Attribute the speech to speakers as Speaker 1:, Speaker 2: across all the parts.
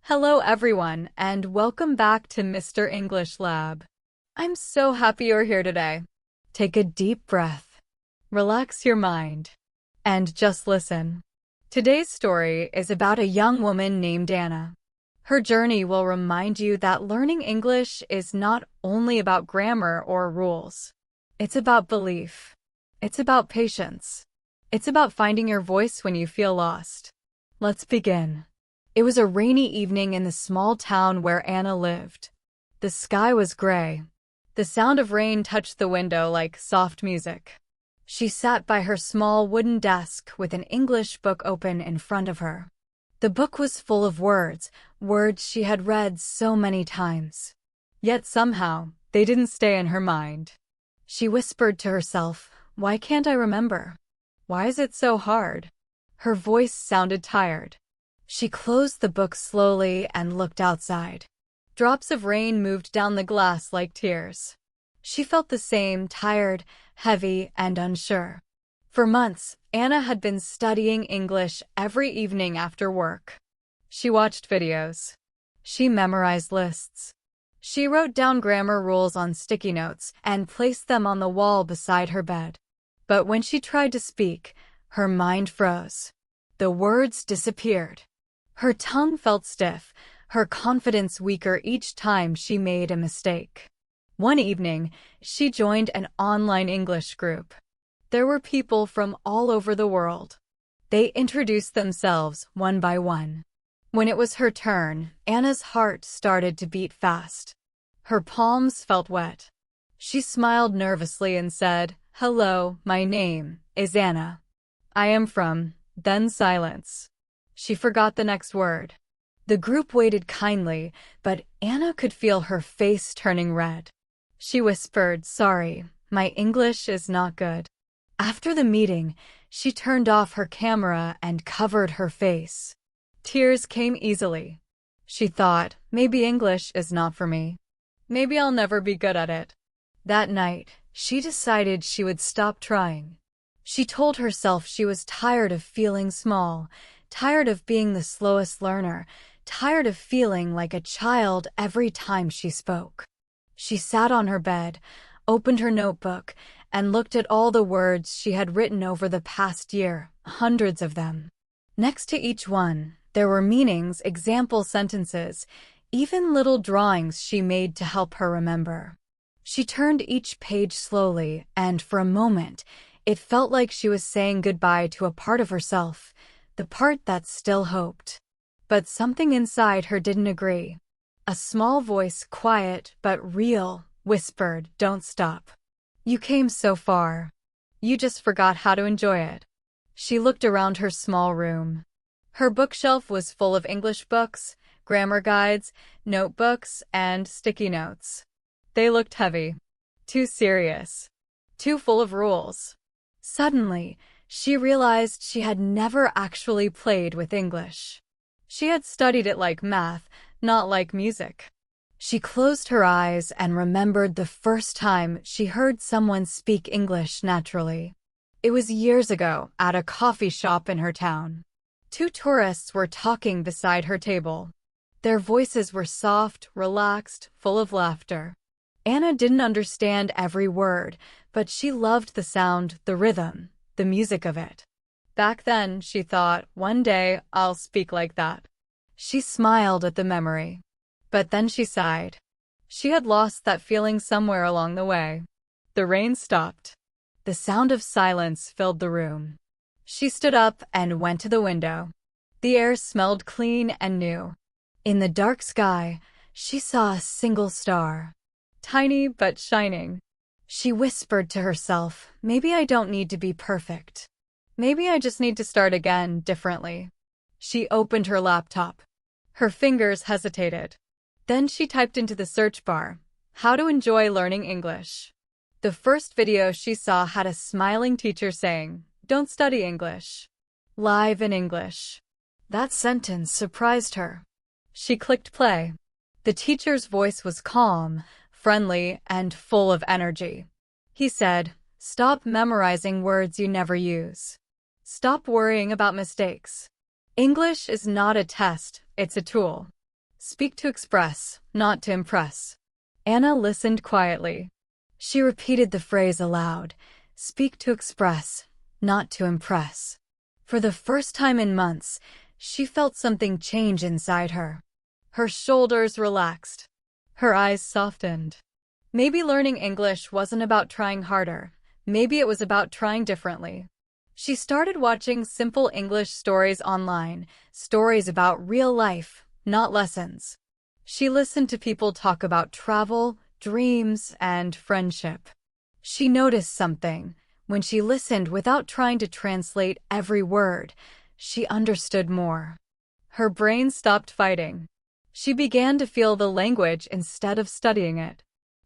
Speaker 1: Hello everyone, and welcome back to Mr. English Lab. I'm so happy you're here today. Take a deep breath, relax your mind, and just listen. Today's story is about a young woman named Anna. Her journey will remind you that learning English is not only about grammar or rules. It's about belief. It's about patience. It's about finding your voice when you feel lost. Let's begin. It was a rainy evening in the small town where Anna lived. The sky was gray. The sound of rain touched the window like soft music. She sat by her small wooden desk with an English book open in front of her. The book was full of words she had read so many times. Yet somehow, they didn't stay in her mind. She whispered to herself, "Why can't I remember? Why is it so hard?" Her voice sounded tired. She closed the book slowly and looked outside. Drops of rain moved down the glass like tears. She felt the same, tired, heavy, and unsure. For months, Anna had been studying English every evening after work. She watched videos. She memorized lists. She wrote down grammar rules on sticky notes and placed them on the wall beside her bed. But when she tried to speak, her mind froze. The words disappeared. Her tongue felt stiff, her confidence weaker each time she made a mistake. One evening, she joined an online English group. There were people from all over the world. They introduced themselves one by one. When it was her turn, Anna's heart started to beat fast. Her palms felt wet. She smiled nervously and said, "Hello, my name is Anna. I am from..." Then silence. She forgot the next word. The group waited kindly, but Anna could feel her face turning red. She whispered, "Sorry, my English is not good." After the meeting, she turned off her camera and covered her face. Tears came easily. She thought, maybe English is not for me. Maybe I'll never be good at it. That night, she decided she would stop trying. She told herself she was tired of feeling small, tired of being the slowest learner, tired of feeling like a child every time she spoke. She sat on her bed, opened her notebook, and looked at all the words she had written over the past year, hundreds of them. Next to each one, there were meanings, example sentences, even little drawings she made to help her remember. She turned each page slowly, and for a moment, it felt like she was saying goodbye to a part of herself, the part that still hoped. But something inside her didn't agree. A small voice, quiet but real, whispered, "Don't stop. You came so far. You just forgot how to enjoy it." She looked around her small room. Her bookshelf was full of English books, grammar guides, notebooks, and sticky notes. They looked heavy, too serious, too full of rules. Suddenly, she realized she had never actually played with English. She had studied it like math, not like music. She closed her eyes and remembered the first time she heard someone speak English naturally. It was years ago at a coffee shop in her town. Two tourists were talking beside her table. Their voices were soft, relaxed, full of laughter. Anna didn't understand every word, but she loved the sound, the rhythm, the music of it. Back then, she thought, one day, I'll speak like that. She smiled at the memory. But then she sighed. She had lost that feeling somewhere along the way. The rain stopped. The sound of silence filled the room. She stood up and went to the window. The air smelled clean and new. In the dark sky, she saw a single star. Tiny but shining. She whispered to herself, "Maybe I don't need to be perfect. Maybe I just need to start again, differently." She opened her laptop. Her fingers hesitated. Then she typed into the search bar, "How to enjoy learning English." The first video she saw had a smiling teacher saying, "Don't study English. Live in English." That sentence surprised her. She clicked play. The teacher's voice was calm, friendly, and full of energy. He said, "Stop memorizing words you never use. Stop worrying about mistakes. English is not a test, it's a tool. Speak to express, not to impress. Anna listened quietly. She repeated the phrase aloud. Speak to express, not to impress. For the first time in months, she felt something change inside her. Her shoulders relaxed. Her eyes softened. Maybe learning English wasn't about trying harder. Maybe it was about trying differently. She started watching simple English stories online, stories about real life, not lessons. She listened to people talk about travel, dreams, and friendship. She noticed something. When she listened without trying to translate every word, she understood more. Her brain stopped fighting. She began to feel the language instead of studying it.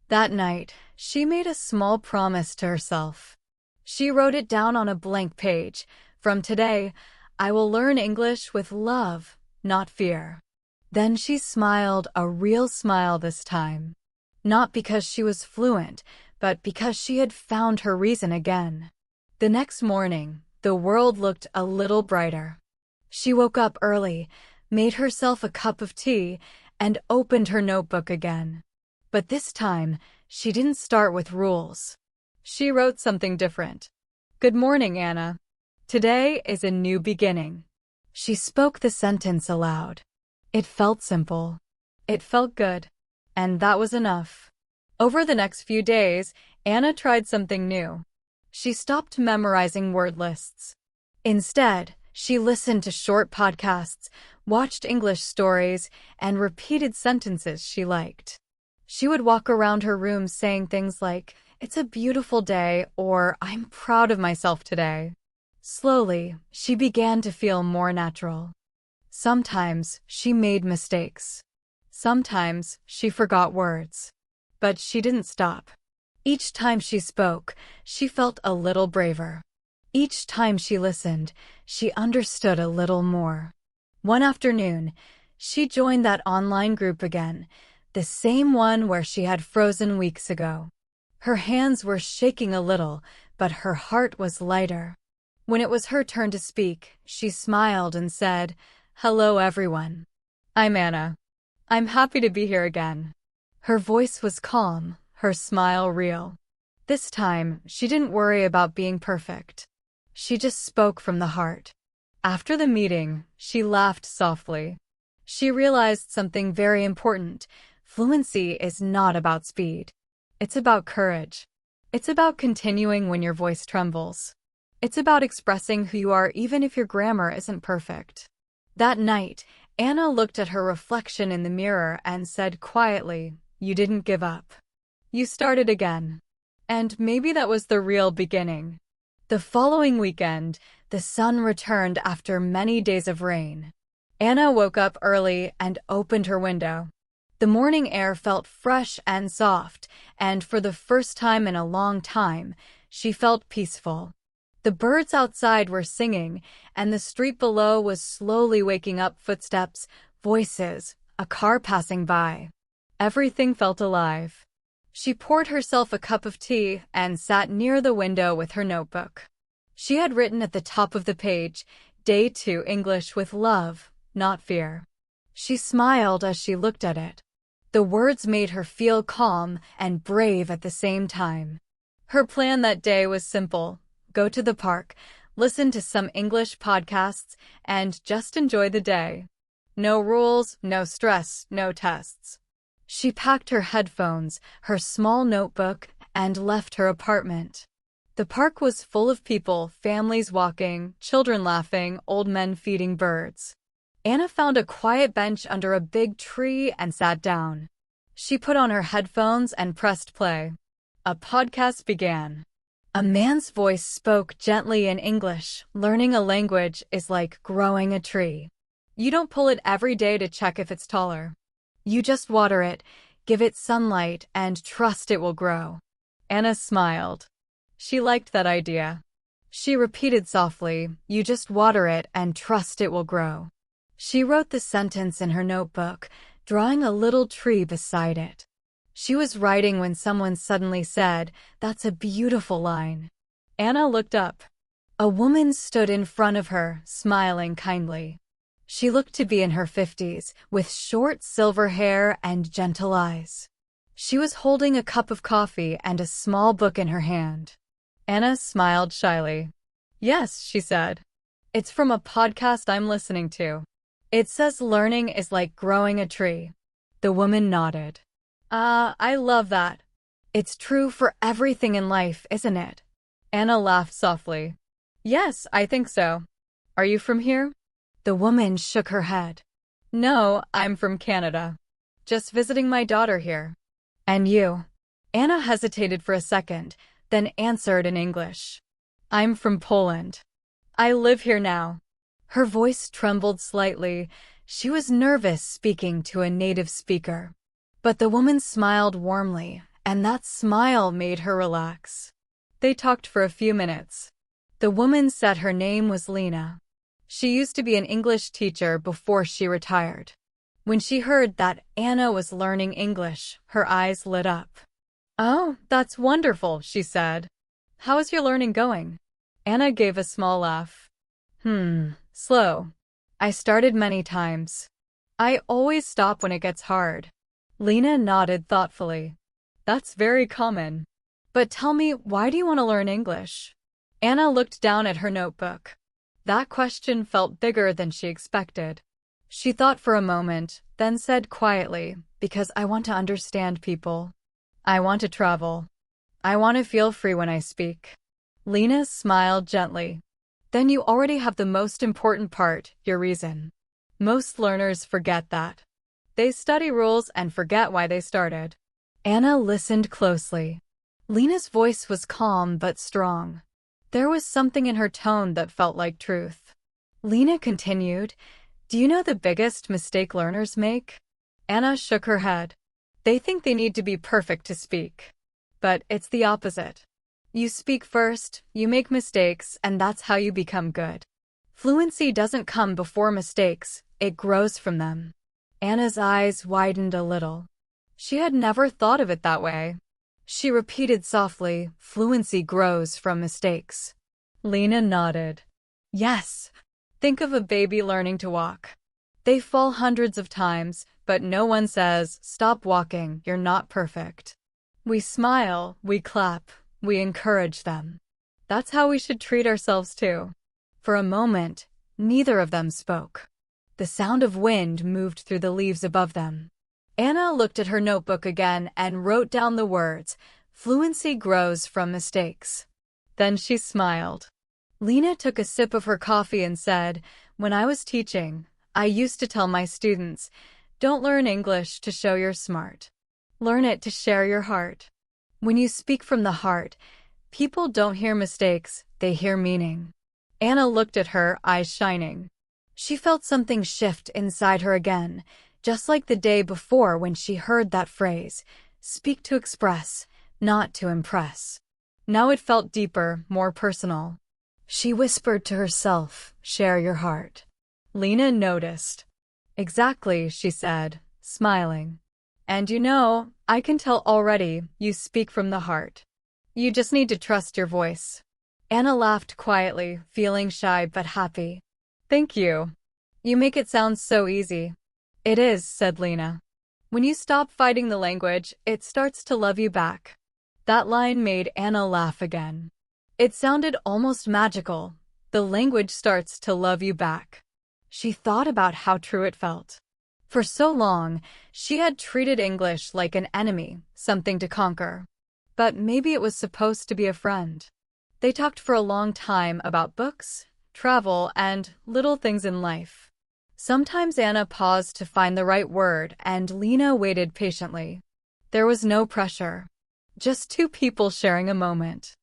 Speaker 1: That night, she made a small promise to herself. She wrote it down on a blank page. From today, I will learn English with love, not fear. Then she smiled, a real smile this time. Not because she was fluent, but because she had found her reason again. The next morning, the world looked a little brighter. She woke up early, made herself a cup of tea, and opened her notebook again. But this time, she didn't start with rules. She wrote something different. Good morning, Anna. Today is a new beginning. She spoke the sentence aloud. It felt simple. It felt good. And that was enough. Over the next few days, Anna tried something new. She stopped memorizing word lists. Instead, she listened to short podcasts, watched English stories, and repeated sentences she liked. She would walk around her room saying things like, "It's a beautiful day," or "I'm proud of myself today." Slowly, she began to feel more natural. Sometimes she made mistakes. Sometimes she forgot words. But she didn't stop. Each time she spoke, she felt a little braver. Each time she listened, she understood a little more. One afternoon, she joined that online group again, the same one where she had frozen weeks ago. Her hands were shaking a little, but her heart was lighter. When it was her turn to speak, she smiled and said, "Hello, everyone. I'm Anna. I'm happy to be here again." Her voice was calm, her smile real. This time, she didn't worry about being perfect. She just spoke from the heart. After the meeting, she laughed softly. She realized something very important. Fluency is not about speed. It's about courage. It's about continuing when your voice trembles. It's about expressing who you are even if your grammar isn't perfect. That night, Anna looked at her reflection in the mirror and said quietly, "You didn't give up. You started again." And maybe that was the real beginning. The following weekend, the sun returned after many days of rain. Anna woke up early and opened her window. The morning air felt fresh and soft, and for the first time in a long time, she felt peaceful. The birds outside were singing, and the street below was slowly waking up footsteps, voices, a car passing by. Everything felt alive. She poured herself a cup of tea and sat near the window with her notebook. She had written at the top of the page, "Day 2 English with love, not fear." She smiled as she looked at it. The words made her feel calm and brave at the same time. Her plan that day was simple. Go to the park, listen to some English podcasts, and just enjoy the day. No rules, no stress, no tests. She packed her headphones, her small notebook, and left her apartment. The park was full of people, families walking, children laughing, old men feeding birds. Anna found a quiet bench under a big tree and sat down. She put on her headphones and pressed play. A podcast began. A man's voice spoke gently in English. Learning a language is like growing a tree. You don't pull it every day to check if it's taller. You just water it, give it sunlight, and trust it will grow. Anna smiled. She liked that idea. She repeated softly, "You just water it and trust it will grow." She wrote the sentence in her notebook, drawing a little tree beside it. She was writing when someone suddenly said, "That's a beautiful line." Anna looked up. A woman stood in front of her, smiling kindly. She looked to be in her 50s, with short silver hair and gentle eyes. She was holding a cup of coffee and a small book in her hand. Anna smiled shyly. "Yes," she said. "It's from a podcast I'm listening to. It says learning is like growing a tree." The woman nodded. I love that. It's true for everything in life, isn't it?" Anna laughed softly. "Yes, I think so. Are you from here?" The woman shook her head. "No, I'm from Canada. Just visiting my daughter here." "And you?" Anna hesitated for a second, then answered in English. "I'm from Poland. I live here now." Her voice trembled slightly. She was nervous speaking to a native speaker. But the woman smiled warmly, and that smile made her relax. They talked for a few minutes. The woman said her name was Lena. She used to be an English teacher before she retired. When she heard that Anna was learning English, her eyes lit up. "Oh, that's wonderful," she said. "How is your learning going?" Anna gave a small laugh. Slow. I started many times. I always stop when it gets hard." Lena nodded thoughtfully. "That's very common. But tell me, why do you want to learn English?" Anna looked down at her notebook. That question felt bigger than she expected. She thought for a moment, then said quietly, "Because I want to understand people. I want to travel. I want to feel free when I speak." Lena smiled gently. "Then you already have the most important part, your reason. Most learners forget that. They study rules and forget why they started." Anna listened closely. Lena's voice was calm but strong. There was something in her tone that felt like truth. Lena continued, "Do you know the biggest mistake learners make?" Anna shook her head. "They think they need to be perfect to speak. But it's the opposite. You speak first, you make mistakes, and that's how you become good. Fluency doesn't come before mistakes, it grows from them." Anna's eyes widened a little. She had never thought of it that way. She repeated softly, "Fluency grows from mistakes." Lena nodded. "Yes. Think of a baby learning to walk. They fall hundreds of times, but no one says, 'Stop walking, you're not perfect.' We smile, we clap, we encourage them. That's how we should treat ourselves too." For a moment, neither of them spoke. The sound of wind moved through the leaves above them. Anna looked at her notebook again and wrote down the words, "Fluency grows from mistakes." Then she smiled. Lena took a sip of her coffee and said, "When I was teaching, I used to tell my students, don't learn English to show you're smart. Learn it to share your heart. When you speak from the heart, people don't hear mistakes, they hear meaning." Anna looked at her, eyes shining. She felt something shift inside her again, just like the day before when she heard that phrase, "Speak to express, not to impress." Now it felt deeper, more personal. She whispered to herself, "Share your heart." Lena noticed. "Exactly," she said, smiling. "And you know, I can tell already, you speak from the heart. You just need to trust your voice." Anna laughed quietly, feeling shy but happy. "Thank you. You make it sound so easy." "It is," said Lena. "When you stop fighting the language, it starts to love you back." That line made Anna laugh again. It sounded almost magical. The language starts to love you back. She thought about how true it felt. For so long, she had treated English like an enemy, something to conquer. But maybe it was supposed to be a friend. They talked for a long time about books, travel, and little things in life. Sometimes Anna paused to find the right word, and Lena waited patiently. There was no pressure. Just two people sharing a moment.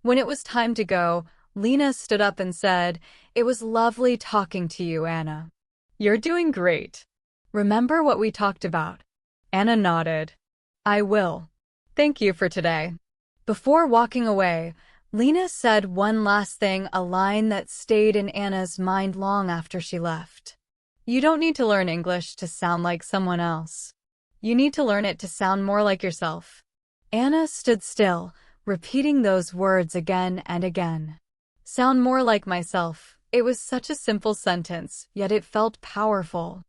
Speaker 1: When it was time to go, Lena stood up and said, "It was lovely talking to you, Anna. You're doing great. Remember what we talked about?" Anna nodded. "I will. Thank you for today." Before walking away, Lena said one last thing, a line that stayed in Anna's mind long after she left. "You don't need to learn English to sound like someone else. You need to learn it to sound more like yourself." Anna stood still, repeating those words again and again. "Sound more like myself, It was such a simple sentence, yet it felt powerful.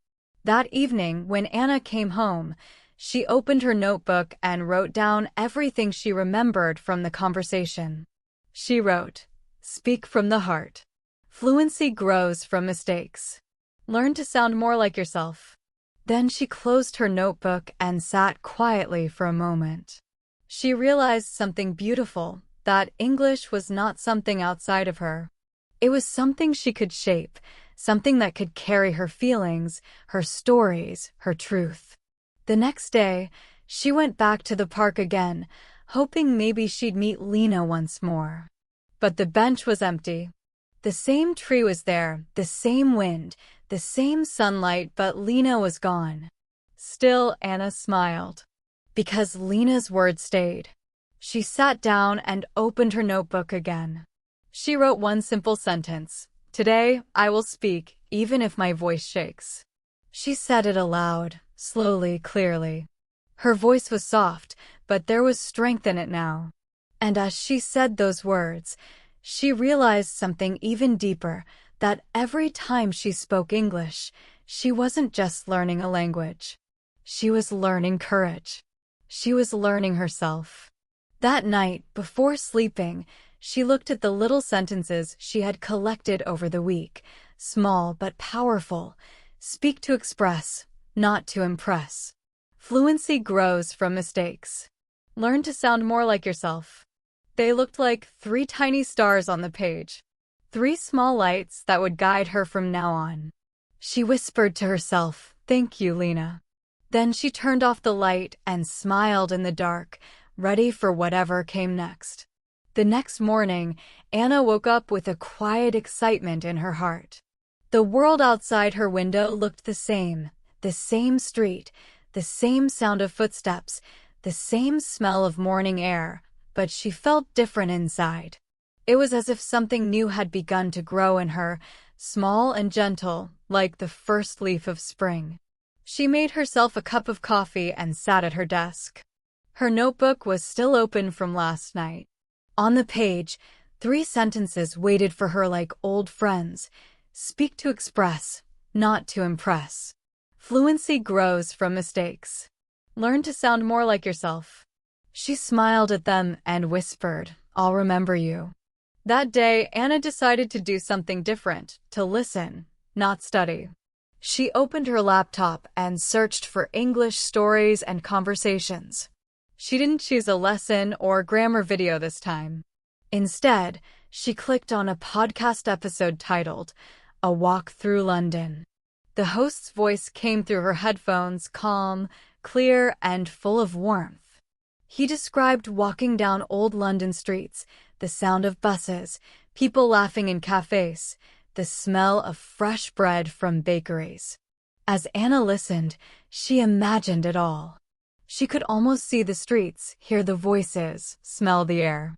Speaker 1: That evening, when Anna came home, she opened her notebook and wrote down everything she remembered from the conversation. She wrote, "Speak from the heart. Fluency grows from mistakes. Learn to sound more like yourself." Then she closed her notebook and sat quietly for a moment. She realized something beautiful, that English was not something outside of her. It was something she could shape, something that could carry her feelings, her stories, her truth. The next day, she went back to the park again, hoping maybe she'd meet Lena once more. But the bench was empty. The same tree was there, the same wind, the same sunlight, but Lena was gone. Still, Anna smiled. Because Lena's words stayed. She sat down and opened her notebook again. She wrote one simple sentence. "Today, I will speak, even if my voice shakes." She said it aloud, slowly, clearly. Her voice was soft, but there was strength in it now. And as she said those words, she realized something even deeper, that every time she spoke English, she wasn't just learning a language. She was learning courage. She was learning herself. That night, before sleeping, she looked at the little sentences she had collected over the week, small but powerful. Speak to express, not to impress. Fluency grows from mistakes. Learn to sound more like yourself. They looked like 3 tiny stars on the page. 3 small lights that would guide her from now on. She whispered to herself, "Thank you, Lena." Then she turned off the light and smiled in the dark, ready for whatever came next. The next morning, Anna woke up with a quiet excitement in her heart. The world outside her window looked the same street, the same sound of footsteps, the same smell of morning air, but she felt different inside. It was as if something new had begun to grow in her, small and gentle, like the first leaf of spring. She made herself a cup of coffee and sat at her desk. Her notebook was still open from last night. On the page, 3 sentences waited for her like old friends. Speak to express, not to impress. Fluency grows from mistakes. Learn to sound more like yourself. She smiled at them and whispered, "I'll remember you." That day, Anna decided to do something different, to listen, not study. She opened her laptop and searched for English stories and conversations. She didn't choose a lesson or grammar video this time. Instead, she clicked on a podcast episode titled, "A Walk Through London." The host's voice came through her headphones, calm, clear, and full of warmth. He described walking down old London streets, the sound of buses, people laughing in cafes, the smell of fresh bread from bakeries. As Anna listened, she imagined it all. She could almost see the streets, hear the voices, smell the air.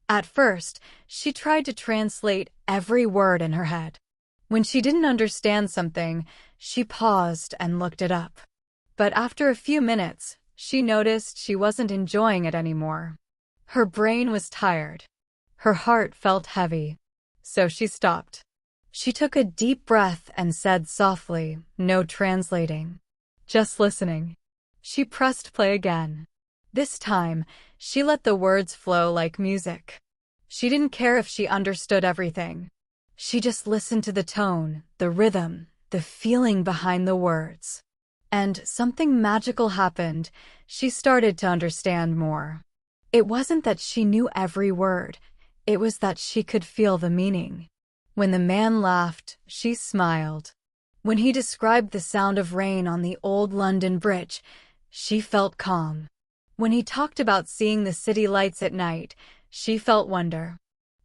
Speaker 1: At first, she tried to translate every word in her head. When she didn't understand something, she paused and looked it up. But after a few minutes, she noticed she wasn't enjoying it anymore. Her brain was tired. Her heart felt heavy. So she stopped. She took a deep breath and said softly, no translating, just listening. She pressed play again. This time, she let the words flow like music. She didn't care if she understood everything. She just listened to the tone, the rhythm, the feeling behind the words. And something magical happened. She started to understand more. It wasn't that she knew every word. It was that she could feel the meaning. When the man laughed, she smiled. When he described the sound of rain on the old London Bridge, she felt calm. When he talked about seeing the city lights at night, she felt wonder.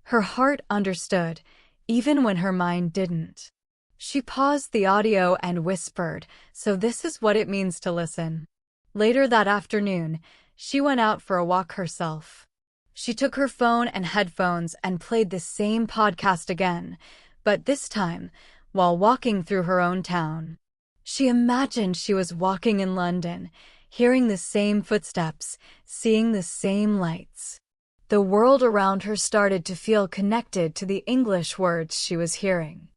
Speaker 1: Her heart understood, even when her mind didn't. She paused the audio and whispered, "So this is what it means to listen." Later that afternoon, she went out for a walk herself. She took her phone and headphones and played the same podcast again, but this time, while walking through her own town. She imagined she was walking in London, hearing the same footsteps, seeing the same lights. The world around her started to feel connected to the English words she was hearing.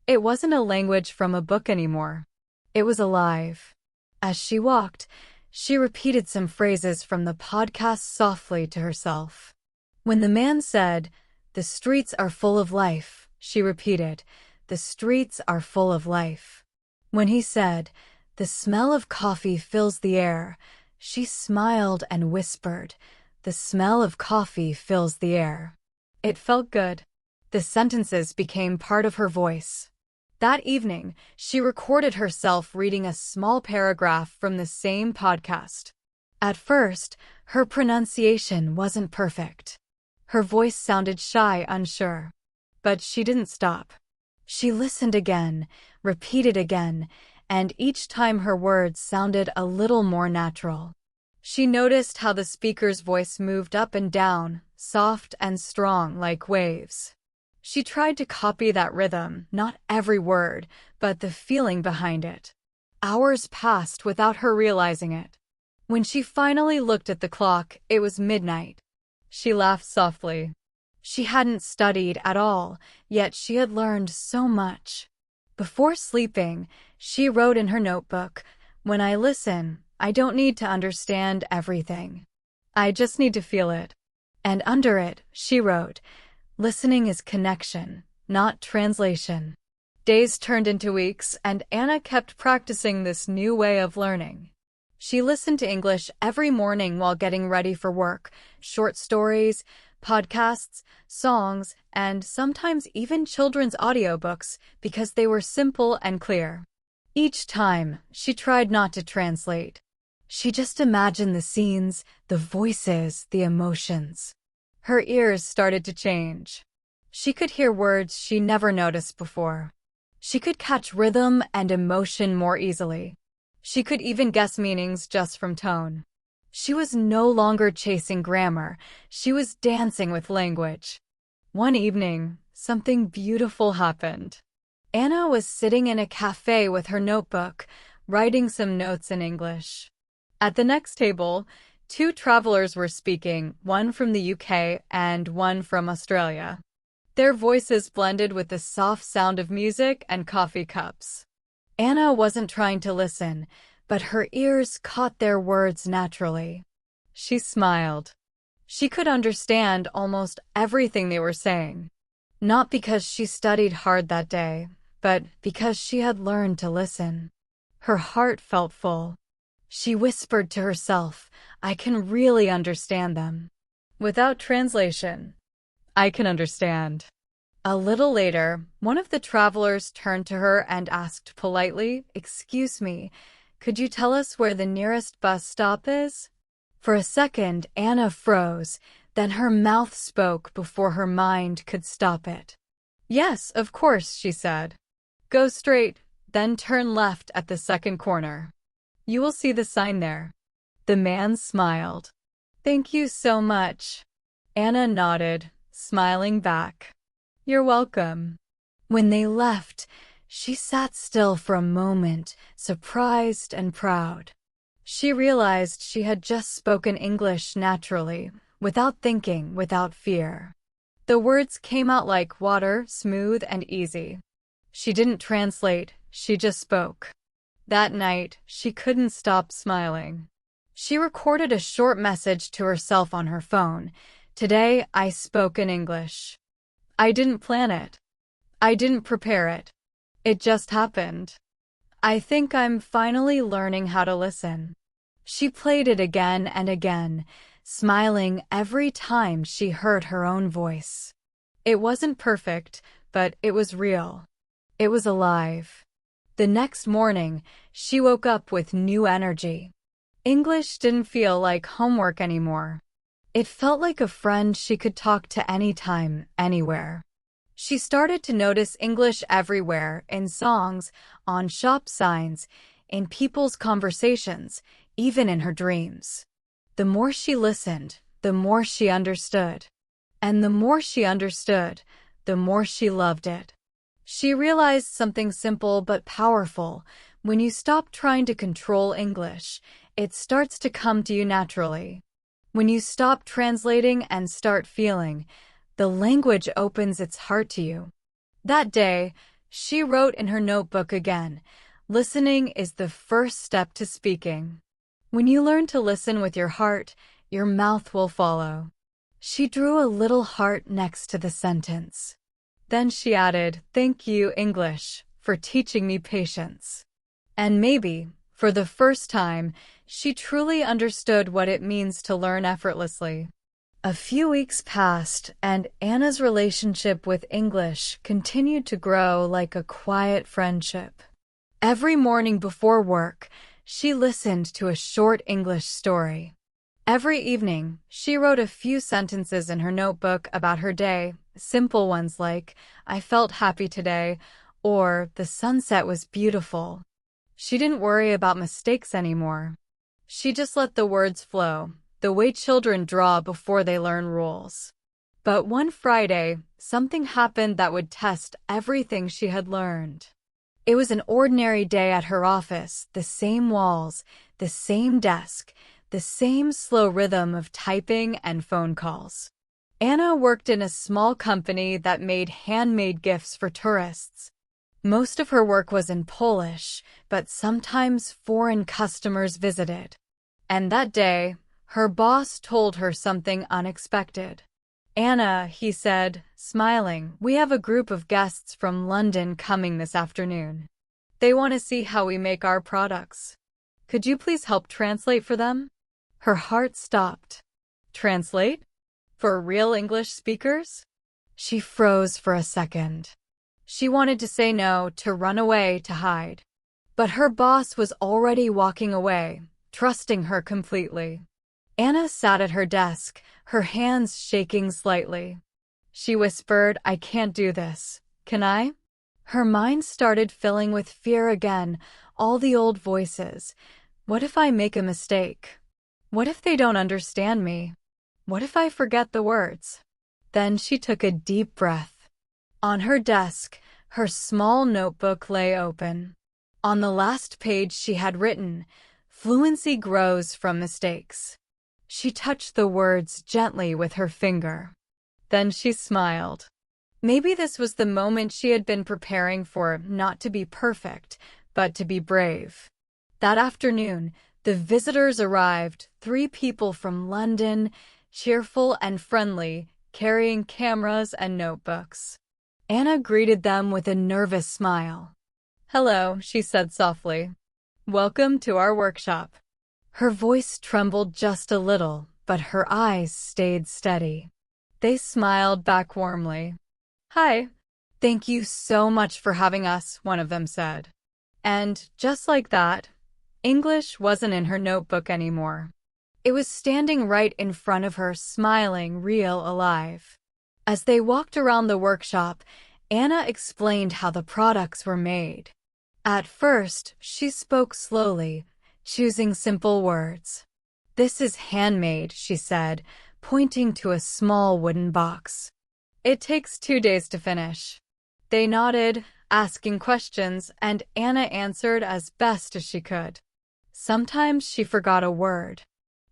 Speaker 1: It wasn't a language from a book anymore. It was alive. As she walked, she repeated some phrases from the podcast softly to herself. When the man said, "The streets are full of life," she repeated, "The streets are full of life." When he said, "The smell of coffee fills the air," she smiled and whispered, "The smell of coffee fills the air." It felt good. The sentences became part of her voice. That evening, she recorded herself reading a small paragraph from the same podcast. At first, her pronunciation wasn't perfect. Her voice sounded shy, unsure. But she didn't stop. She listened again, repeated again, and each time her words sounded a little more natural. She noticed how the speaker's voice moved up and down, soft and strong like waves. She tried to copy that rhythm, not every word, but the feeling behind it. Hours passed without her realizing it. When she finally looked at the clock, it was midnight. She laughed softly. She hadn't studied at all, yet she had learned so much. Before sleeping, she wrote in her notebook, "When I listen, I don't need to understand everything. I just need to feel it." And under it, she wrote, "Listening is connection, not translation." Days turned into weeks, and Anna kept practicing this new way of learning. She listened to English every morning while getting ready for work, short stories, podcasts, songs, and sometimes even children's audiobooks because they were simple and clear. Each time, she tried not to translate. She just imagined the scenes, the voices, the emotions. Her ears started to change. She could hear words she never noticed before. She could catch rhythm and emotion more easily. She could even guess meanings just from tone. She was no longer chasing grammar. She was dancing with language. One evening, something beautiful happened. Anna was sitting in a cafe with her notebook, writing some notes in English. At the next table, two travelers were speaking, one from the UK and one from Australia. Their voices blended with the soft sound of music and coffee cups. Anna wasn't trying to listen, but her ears caught their words naturally. She smiled. She could understand almost everything they were saying. Not because she studied hard that day, but because she had learned to listen. Her heart felt full. She whispered to herself, "I can really understand them." Without translation, "I can understand." A little later, one of the travelers turned to her and asked politely, "Excuse me, could you tell us where the nearest bus stop is?" For a second, Anna froze, then her mouth spoke before her mind could stop it. "Yes, of course," she said. "Go straight, then turn left at the second corner. You will see the sign there." The man smiled. "Thank you so much." Anna nodded, smiling back. "You're welcome." When they left, she sat still for a moment, surprised and proud. She realized she had just spoken English naturally, without thinking, without fear. The words came out like water, smooth and easy. She didn't translate, she just spoke. That night, she couldn't stop smiling. She recorded a short message to herself on her phone. "Today, I spoke in English." I didn't plan it. I didn't prepare it. It just happened. I think I'm finally learning how to listen. She played it again and again, smiling every time she heard her own voice. It wasn't perfect, but it was real. It was alive. The next morning, she woke up with new energy. English didn't feel like homework anymore. It felt like a friend she could talk to anytime, anywhere. She started to notice English everywhere, in songs, on shop signs, in people's conversations, even in her dreams. The more she listened, the more she understood. And the more she understood, the more she loved it. She realized something simple but powerful. When you stop trying to control English, it starts to come to you naturally. When you stop translating and start feeling, the language opens its heart to you. That day, she wrote in her notebook again, "Listening is the first step to speaking." When you learn to listen with your heart, your mouth will follow. She drew a little heart next to the sentence. Then she added, "Thank you, English, for teaching me patience." And maybe, for the first time, she truly understood what it means to learn effortlessly. A few weeks passed, and Anna's relationship with English continued to grow like a quiet friendship. Every morning before work, she listened to a short English story. Every evening, she wrote a few sentences in her notebook about her day, simple ones like, "I felt happy today," or "The sunset was beautiful." She didn't worry about mistakes anymore. She just let the words flow, the way children draw before they learn rules. But one Friday, something happened that would test everything she had learned. It was an ordinary day at her office, the same walls, the same desk, the same slow rhythm of typing and phone calls. Anna worked in a small company that made handmade gifts for tourists. Most of her work was in Polish, but sometimes foreign customers visited. And that day, her boss told her something unexpected. "Anna," he said, smiling, "we have a group of guests from London coming this afternoon. They want to see how we make our products. Could you please help translate for them?" Her heart stopped. Translate? For real English speakers? She froze for a second. She wanted to say no, to run away, to hide. But her boss was already walking away, trusting her completely. Anna sat at her desk, her hands shaking slightly. She whispered, "I can't do this. Can I?" Her mind started filling with fear again, all the old voices. What if I make a mistake? What if they don't understand me? What if I forget the words? Then she took a deep breath. On her desk, her small notebook lay open. On the last page she had written, "Fluency grows from mistakes." She touched the words gently with her finger. Then she smiled. Maybe this was the moment she had been preparing for, not to be perfect, but to be brave. That afternoon, the visitors arrived, 3 people from London, cheerful and friendly, carrying cameras and notebooks. Anna greeted them with a nervous smile. "Hello," she said softly. "Welcome to our workshop." Her voice trembled just a little, but her eyes stayed steady. They smiled back warmly. "Hi. Thank you so much for having us," one of them said. And just like that, English wasn't in her notebook anymore. It was standing right in front of her, smiling, real, alive. As they walked around the workshop, Anna explained how the products were made. At first, she spoke slowly, choosing simple words. "This is handmade," she said, pointing to a small wooden box. "It takes 2 days to finish." They nodded, asking questions, and Anna answered as best as she could. Sometimes she forgot a word.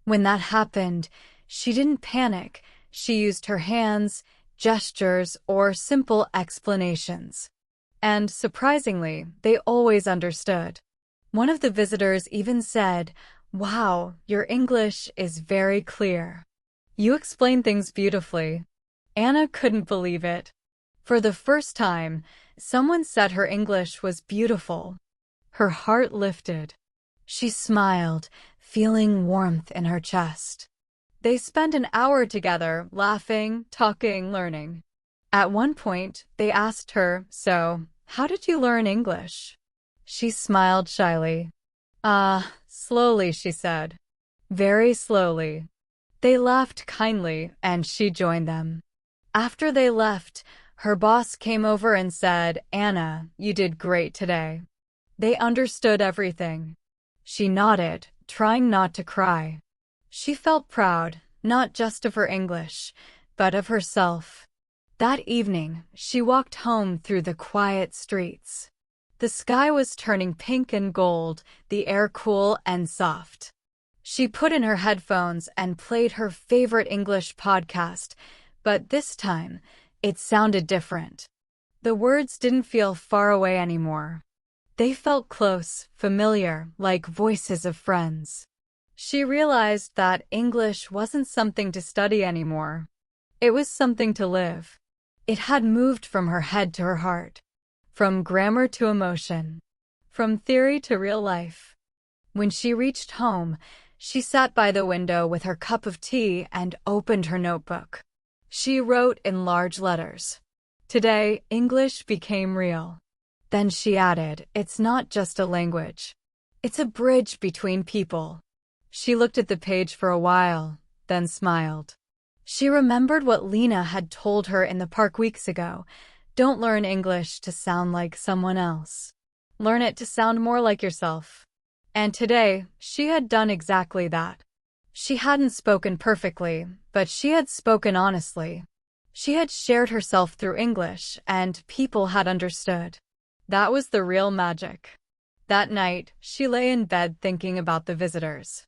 Speaker 1: When that happened, she didn't panic. She used her hands, gestures, or simple explanations. And surprisingly, they always understood. One of the visitors even said, "Wow, your English is very clear. You explain things beautifully." Anna couldn't believe it. For the first time, someone said her English was beautiful. Her heart lifted. She smiled, feeling warmth in her chest. They spent an hour together, laughing, talking, learning. At one point, they asked her, "So, how did you learn English?" She smiled shyly. Slowly," she said. "Very slowly." They laughed kindly, and she joined them. After they left, her boss came over and said, "Anna, you did great today." They understood everything. She nodded, trying not to cry. She felt proud, not just of her English, but of herself. That evening, she walked home through the quiet streets. The sky was turning pink and gold, the air cool and soft. She put in her headphones and played her favorite English podcast, but this time, it sounded different. The words didn't feel far away anymore. They felt close, familiar, like voices of friends. She realized that English wasn't something to study anymore. It was something to live. It had moved from her head to her heart, from grammar to emotion, from theory to real life. When she reached home, she sat by the window with her cup of tea and opened her notebook. She wrote in large letters, "Today, English became real." Then she added, "It's not just a language. It's a bridge between people." She looked at the page for a while, then smiled. She remembered what Lena had told her in the park weeks ago. Don't learn English to sound like someone else. Learn it to sound more like yourself. And today, she had done exactly that. She hadn't spoken perfectly, but she had spoken honestly. She had shared herself through English, and people had understood. That was the real magic. That night, she lay in bed thinking about the visitors.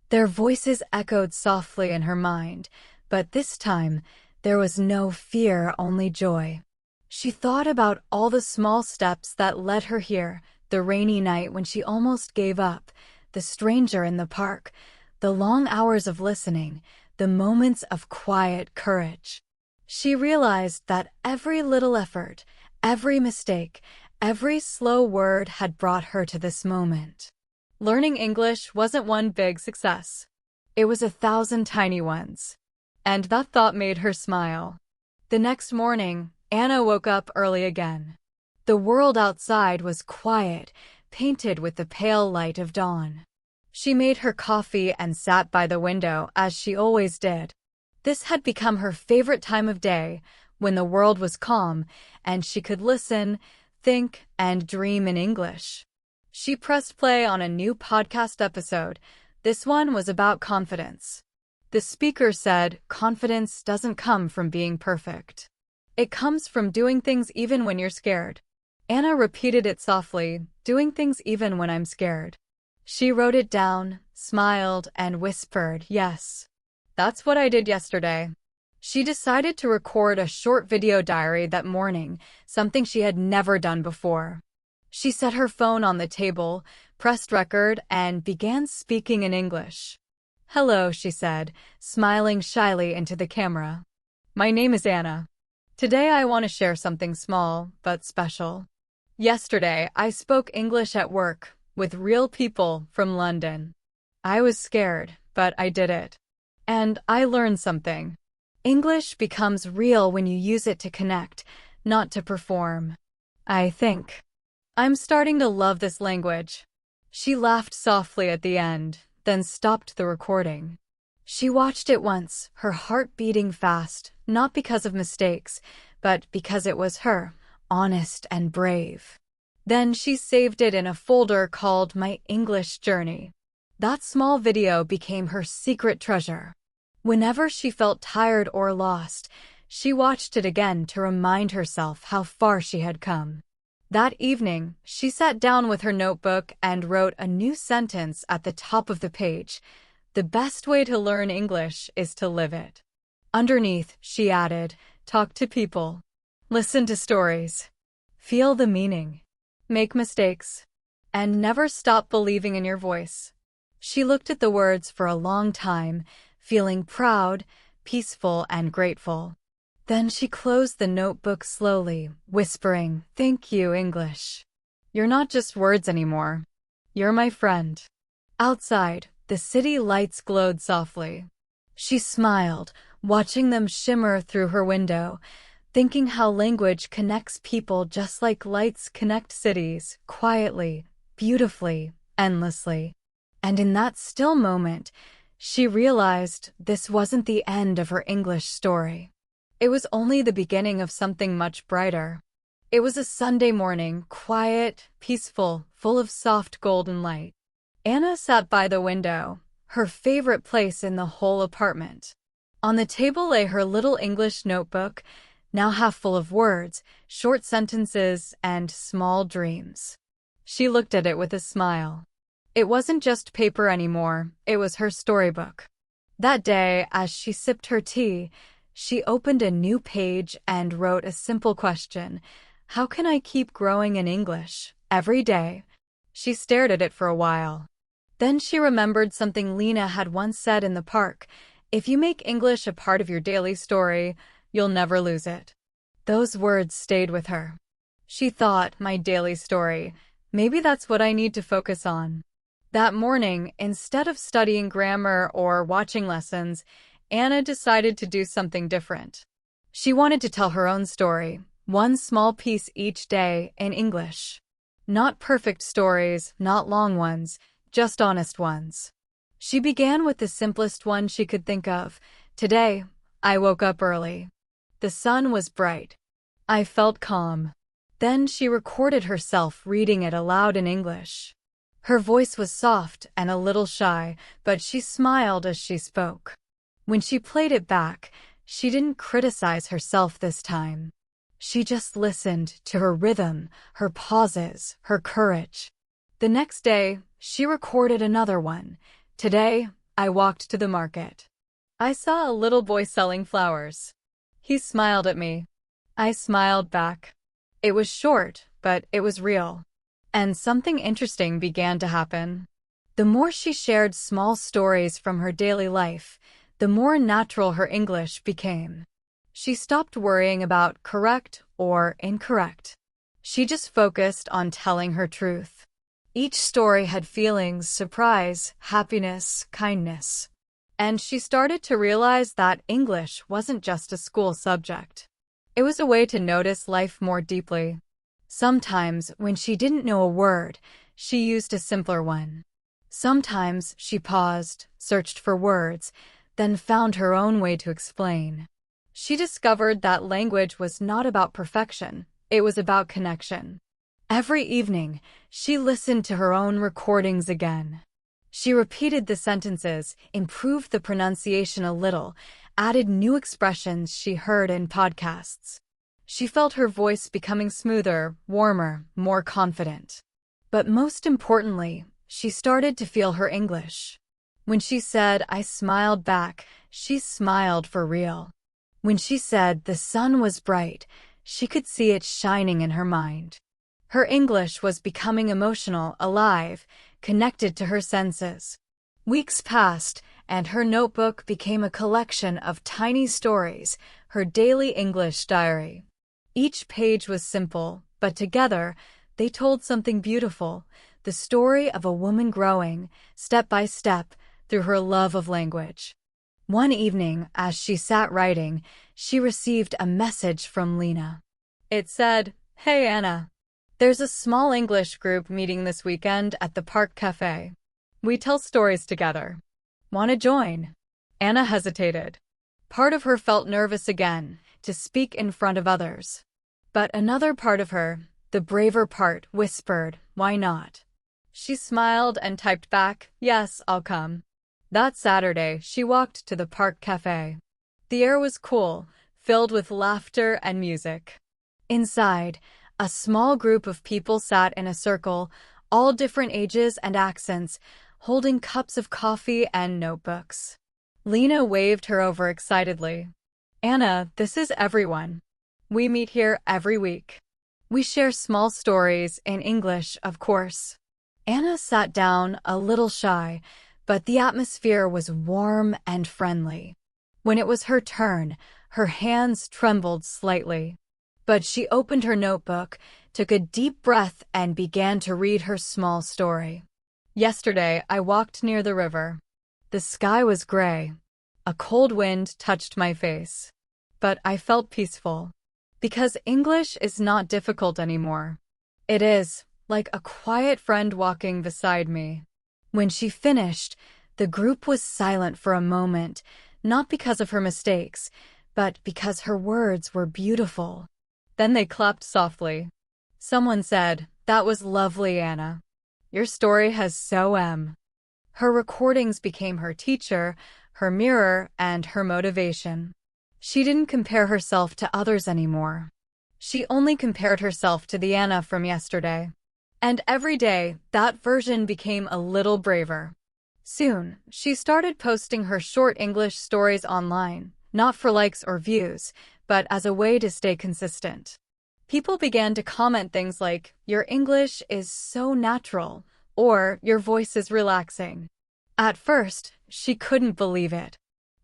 Speaker 1: Their voices echoed softly in her mind, but this time, there was no fear, only joy. She thought about all the small steps that led her here, the rainy night when she almost gave up, the stranger in the park, the long hours of listening, the moments of quiet courage. She realized that every little effort, every mistake, every slow word had brought her to this moment. Learning English wasn't one big success. It was 1,000 tiny ones. And that thought made her smile. The next morning, Anna woke up early again. The world outside was quiet, painted with the pale light of dawn. She made her coffee and sat by the window as she always did. This had become her favorite time of day, when the world was calm and she could listen, think, and dream in English. She pressed play on a new podcast episode. This one was about confidence. The speaker said, "Confidence doesn't come from being perfect. It comes from doing things even when you're scared." Anna repeated it softly, "Doing things even when I'm scared." She wrote it down, smiled, and whispered, "Yes. That's what I did yesterday." She decided to record a short video diary that morning, something she had never done before. She set her phone on the table, pressed record, and began speaking in English. "Hello," she said, smiling shyly into the camera. "My name is Anna. Today I want to share something small, but special. Yesterday, I spoke English at work, with real people from London. I was scared, but I did it. And I learned something. English becomes real when you use it to connect, not to perform. I think I'm starting to love this language." She laughed softly at the end, then stopped the recording. She watched it once, her heart beating fast, not because of mistakes, but because it was her, honest and brave. Then she saved it in a folder called My English Journey. That small video became her secret treasure. Whenever she felt tired or lost, she watched it again to remind herself how far she had come. That evening, she sat down with her notebook and wrote a new sentence at the top of the page. "The best way to learn English is to live it." Underneath, she added, "Talk to people. Listen to stories. Feel the meaning. Make mistakes. And never stop believing in your voice." She looked at the words for a long time, feeling proud, peaceful, and grateful. Then she closed the notebook slowly, whispering, "Thank you, English. You're not just words anymore. You're my friend." Outside, the city lights glowed softly. She smiled, watching them shimmer through her window, thinking how language connects people just like lights connect cities, quietly, beautifully, endlessly. And in that still moment, she realized this wasn't the end of her English story. It was only the beginning of something much brighter. It was a Sunday morning, quiet, peaceful, full of soft golden light. Anna sat by the window, her favorite place in the whole apartment. On the table lay her little English notebook, now half full of words, short sentences, and small dreams. She looked at it with a smile. It wasn't just paper anymore, it was her storybook. That day, as she sipped her tea, she opened a new page and wrote a simple question: how can I keep growing in English every day? She stared at it for a while. Then she remembered something Lena had once said in the park: if you make English a part of your daily story, you'll never lose it. Those words stayed with her. She thought, my daily story, maybe that's what I need to focus on. That morning, instead of studying grammar or watching lessons, Anna decided to do something different. She wanted to tell her own story, one small piece each day in English. Not perfect stories, not long ones, just honest ones. She began with the simplest one she could think of. Today, I woke up early. The sun was bright. I felt calm. Then she recorded herself reading it aloud in English. Her voice was soft and a little shy, but she smiled as she spoke. When she played it back, she didn't criticize herself this time. She just listened to her rhythm, her pauses, her courage. The next day, she recorded another one. Today, I walked to the market. I saw a little boy selling flowers. He smiled at me. I smiled back. It was short, but it was real. And something interesting began to happen. The more she shared small stories from her daily life, the more natural her English became. She stopped worrying about correct or incorrect. She just focused on telling her truth. Each story had feelings: surprise, happiness, kindness. And she started to realize that English wasn't just a school subject. It was a way to notice life more deeply. Sometimes, when she didn't know a word, she used a simpler one. Sometimes she paused, searched for words, then found her own way to explain. She discovered that language was not about perfection, it was about connection. Every evening, she listened to her own recordings again. She repeated the sentences, improved the pronunciation a little, added new expressions she heard in podcasts. She felt her voice becoming smoother, warmer, more confident. But most importantly, she started to feel her English. When she said, I smiled back, she smiled for real. When she said the sun was bright, she could see it shining in her mind. Her English was becoming emotional, alive, connected to her senses. Weeks passed, and her notebook became a collection of tiny stories, her daily English diary. Each page was simple, but together, they told something beautiful: the story of a woman growing, step by step, through her love of language. One evening, as she sat writing, she received a message from Lena. It said, Hey Anna. There's a small English group meeting this weekend at the park cafe. We tell stories together. Want to join? Anna hesitated. Part of her felt nervous again, to speak in front of others. But another part of her, the braver part, whispered, why not? She smiled and typed back, yes, I'll come. That Saturday, she walked to the park cafe. The air was cool, filled with laughter and music. Inside, a small group of people sat in a circle, all different ages and accents, holding cups of coffee and notebooks. Lena waved her over excitedly. Anna, this is everyone. We meet here every week. We share small stories in English, of course. Anna sat down, a little shy, but the atmosphere was warm and friendly. When it was her turn, her hands trembled slightly. But she opened her notebook, took a deep breath, and began to read her small story. Yesterday, I walked near the river. The sky was gray. A cold wind touched my face. But I felt peaceful. Because English is not difficult anymore. It is, like a quiet friend walking beside me. When she finished, the group was silent for a moment, not because of her mistakes, but because her words were beautiful. Then they clapped softly. Someone said, that was lovely, Anna. Your story has Her recordings became her teacher, her mirror, and her motivation. She didn't compare herself to others anymore. She only compared herself to the Anna from yesterday. And every day, that version became a little braver. Soon, she started posting her short English stories online, not for likes or views, but as a way to stay consistent. People began to comment things like, "Your English is so natural," or "Your voice is relaxing." At first, she couldn't believe it.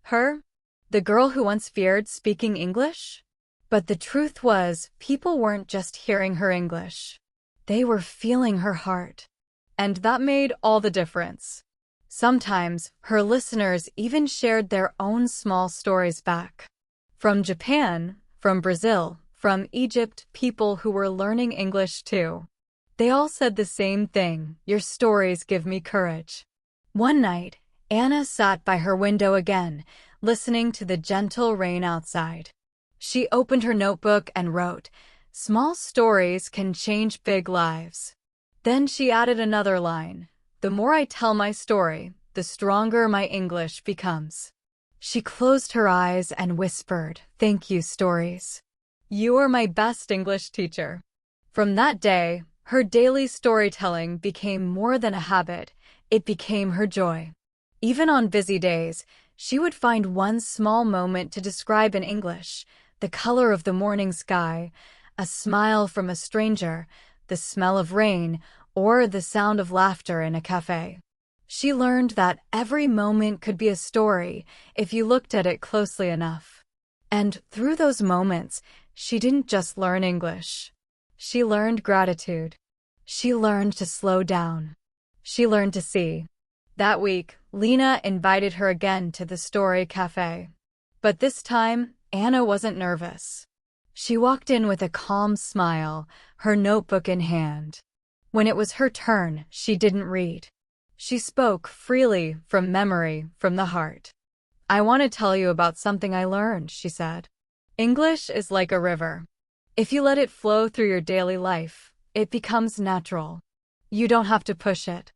Speaker 1: Her? The girl who once feared speaking English? But the truth was, people weren't just hearing her English. They were feeling her heart. And that made all the difference. Sometimes, her listeners even shared their own small stories back. From Japan, from Brazil, from Egypt, people who were learning English too. They all said the same thing: "Your stories give me courage." One night, Anna sat by her window again, listening to the gentle rain outside. She opened her notebook and wrote, "Small stories can change big lives." Then she added another line, "The more I tell my story, the stronger my English becomes." She closed her eyes and whispered, "Thank you, stories. You are my best English teacher." From that day, her daily storytelling became more than a habit. It became her joy. Even on busy days, she would find one small moment to describe in English: the color of the morning sky, a smile from a stranger, the smell of rain, or the sound of laughter in a cafe. She learned that every moment could be a story if you looked at it closely enough. And through those moments, she didn't just learn English. She learned gratitude. She learned to slow down. She learned to see. That week, Lena invited her again to the Story Cafe. But this time, Anna wasn't nervous. She walked in with a calm smile, her notebook in hand. When it was her turn, she didn't read. She spoke freely, from memory, from the heart. "I want to tell you about something I learned," she said. "English is like a river. If you let it flow through your daily life, it becomes natural. You don't have to push it.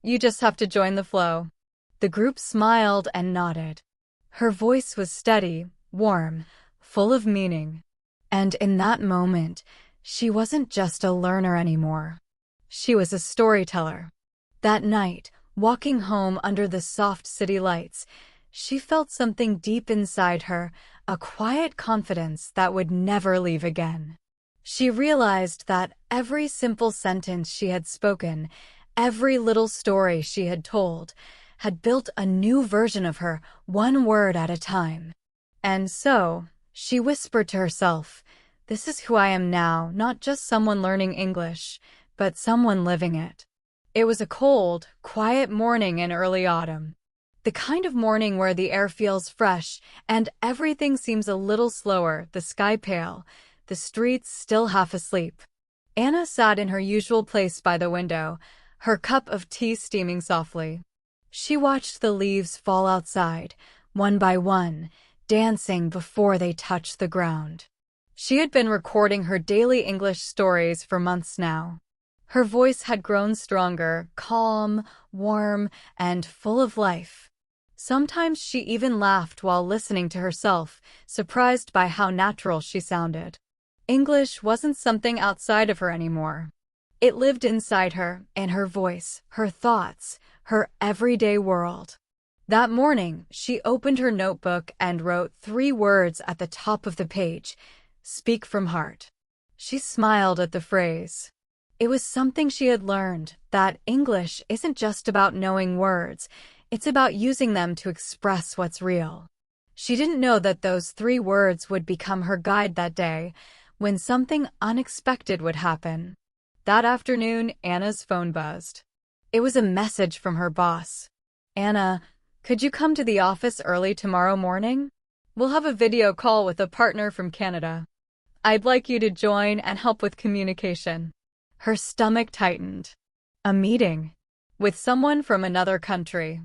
Speaker 1: You just have to join the flow." The group smiled and nodded. Her voice was steady, warm, full of meaning. And in that moment, she wasn't just a learner anymore. She was a storyteller. That night, walking home under the soft city lights, she felt something deep inside her, a quiet confidence that would never leave again. She realized that every simple sentence she had spoken, every little story she had told, had built a new version of her, one word at a time. And so, she whispered to herself, "This is who I am now, not just someone learning English, but someone living it." It was a cold, quiet morning in early autumn. The kind of morning where the air feels fresh and everything seems a little slower, the sky pale, the streets still half asleep. Anna sat in her usual place by the window, her cup of tea steaming softly. She watched the leaves fall outside, one by one, dancing before they touched the ground. She had been recording her daily English stories for months now. Her voice had grown stronger, calm, warm, and full of life. Sometimes she even laughed while listening to herself, surprised by how natural she sounded. English wasn't something outside of her anymore. It lived inside her, in her voice, her thoughts, her everyday world. That morning, she opened her notebook and wrote 3 words at the top of the page: "Speak from heart." She smiled at the phrase. It was something she had learned, that English isn't just about knowing words, it's about using them to express what's real. She didn't know that those 3 words would become her guide that day, when something unexpected would happen. That afternoon, Anna's phone buzzed. It was a message from her boss. "Anna, could you come to the office early tomorrow morning? We'll have a video call with a partner from Canada. I'd like you to join and help with communication." Her stomach tightened. A meeting with someone from another country.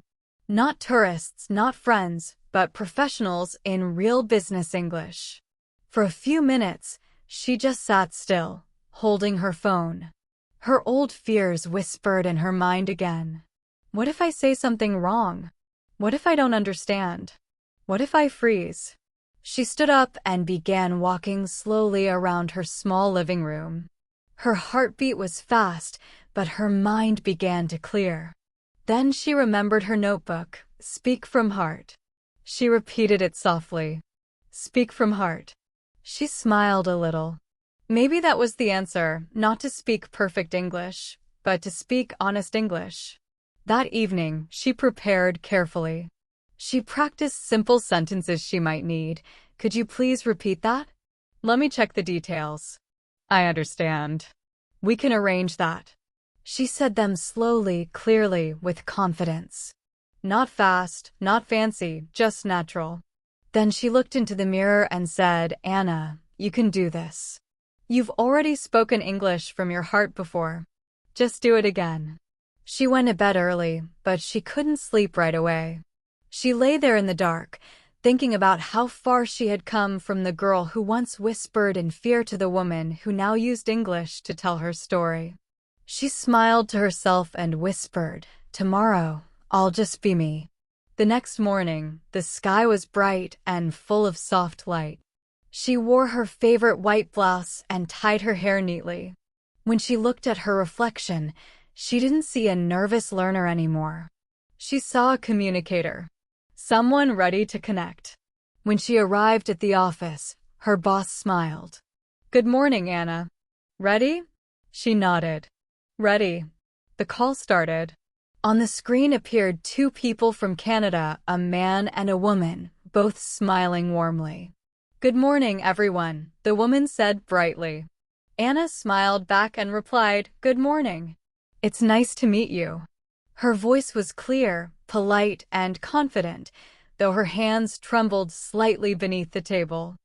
Speaker 1: Not tourists, not friends, but professionals in real business English. For a few minutes, she just sat still, holding her phone. Her old fears whispered in her mind again. What if I say something wrong? What if I don't understand? What if I freeze? She stood up and began walking slowly around her small living room. Her heartbeat was fast, but her mind began to clear. Then she remembered her notebook. Speak from heart. She repeated it softly. Speak from heart. She smiled a little. Maybe that was the answer, not to speak perfect English, but to speak honest English. That evening, she prepared carefully. She practiced simple sentences she might need. Could you please repeat that? Let me check the details. I understand. We can arrange that. She said them slowly, clearly, with confidence. Not fast, not fancy, just natural. Then she looked into the mirror and said, Anna, you can do this. You've already spoken English from your heart before. Just do it again. She went to bed early, but she couldn't sleep right away. She lay there in the dark, thinking about how far she had come from the girl who once whispered in fear to the woman who now used English to tell her story. She smiled to herself and whispered, tomorrow, I'll just be me. The next morning, the sky was bright and full of soft light. She wore her favorite white blouse and tied her hair neatly. When she looked at her reflection, she didn't see a nervous learner anymore. She saw a communicator, someone ready to connect. When she arrived at the office, her boss smiled. Good morning, Anna. Ready? She nodded. Ready. The call started. On the screen appeared two people from Canada, a man and a woman, both smiling warmly. Good morning, everyone, the woman said brightly. Anna smiled back and replied, Good morning. It's nice to meet you. Her voice was clear, polite, and confident, though her hands trembled slightly beneath the table.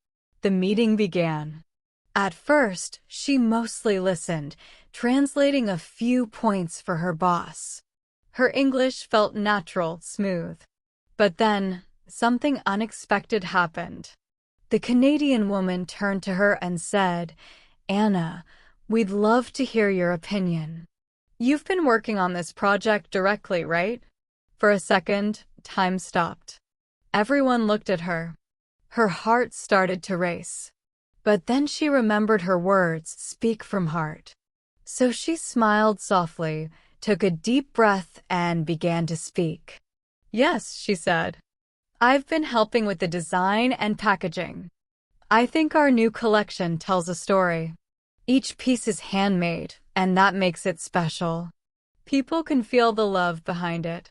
Speaker 1: The meeting began. At first, she mostly listened, translating a few points for her boss. Her English felt natural, smooth. But then, something unexpected happened. The Canadian woman turned to her and said, Anna, we'd love to hear your opinion. You've been working on this project directly, right? For a second, time stopped. Everyone looked at her. Her heart started to race. But then she remembered her words, speak from heart. So she smiled softly, took a deep breath, and began to speak. Yes, she said. I've been helping with the design and packaging. I think our new collection tells a story. Each piece is handmade, and that makes it special. People can feel the love behind it.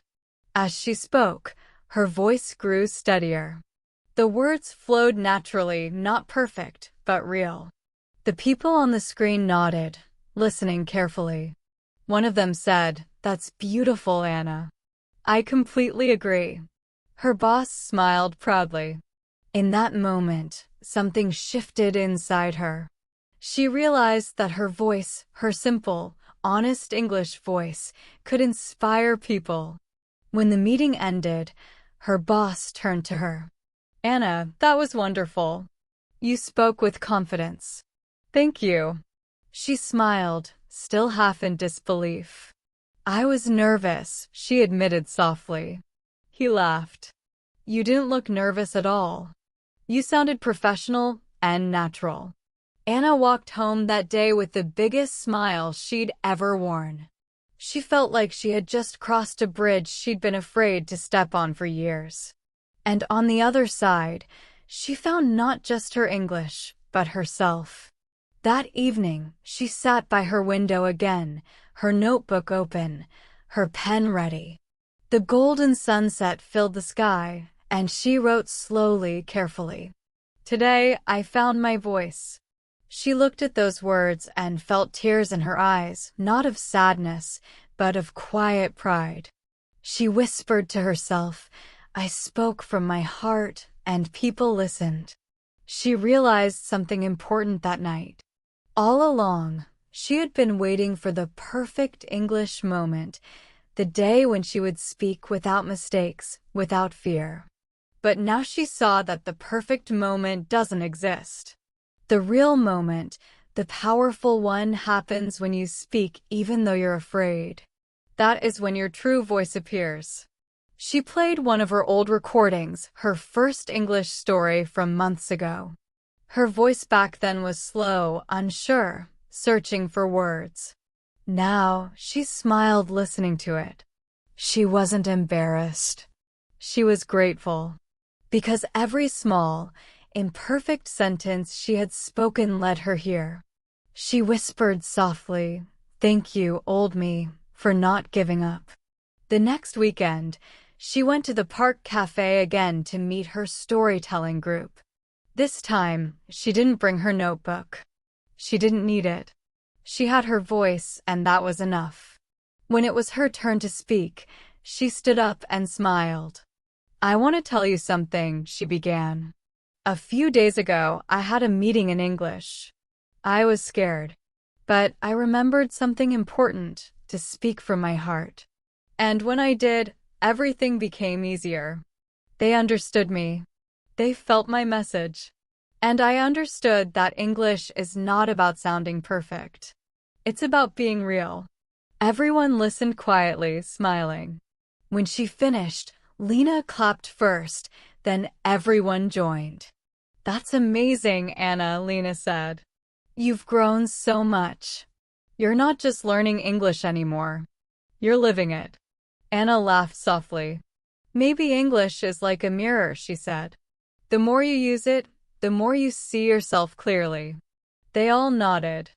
Speaker 1: As she spoke, her voice grew steadier. The words flowed naturally, not perfect, but real. The people on the screen nodded, listening carefully. One of them said, That's beautiful, Anna. I completely agree. Her boss smiled proudly. In that moment, something shifted inside her. She realized that her voice, her simple, honest English voice, could inspire people. When the meeting ended, her boss turned to her. Anna, that was wonderful. You spoke with confidence. Thank you. She smiled, still half in disbelief. I was nervous, she admitted softly. He laughed. You didn't look nervous at all. You sounded professional and natural. Anna walked home that day with the biggest smile she'd ever worn. She felt like she had just crossed a bridge she'd been afraid to step on for years. And on the other side, she found not just her English, but herself. That evening, she sat by her window again, her notebook open, her pen ready. The golden sunset filled the sky, and she wrote slowly, carefully. Today, I found my voice. She looked at those words and felt tears in her eyes, not of sadness, but of quiet pride. She whispered to herself, I spoke from my heart, and people listened. She realized something important that night. All along, she had been waiting for the perfect English moment, the day when she would speak without mistakes, without fear. But now she saw that the perfect moment doesn't exist. The real moment, the powerful one, happens when you speak even though you're afraid. That is when your true voice appears. She played one of her old recordings, her first English story from months ago. Her voice back then was slow, unsure, searching for words. Now she smiled listening to it. She wasn't embarrassed. She was grateful. Because every small, imperfect sentence she had spoken led her here. She whispered softly, "Thank you, old me, for not giving up." The next weekend, she went to the park cafe again to meet her storytelling group. This time, she didn't bring her notebook. She didn't need it. She had her voice, and that was enough. When it was her turn to speak, she stood up and smiled. "I want to tell you something," she began. "A few days ago, I had a meeting in English. I was scared, but I remembered something important to speak from my heart. And when I did, everything became easier. They understood me. They felt my message. And I understood that English is not about sounding perfect. It's about being real." Everyone listened quietly, smiling. When she finished, Lena clapped first, then everyone joined. "That's amazing, Anna," Lena said. "You've grown so much. You're not just learning English anymore. You're living it." Anna laughed softly. "Maybe English is like a mirror," she said. "The more you use it, the more you see yourself clearly." They all nodded.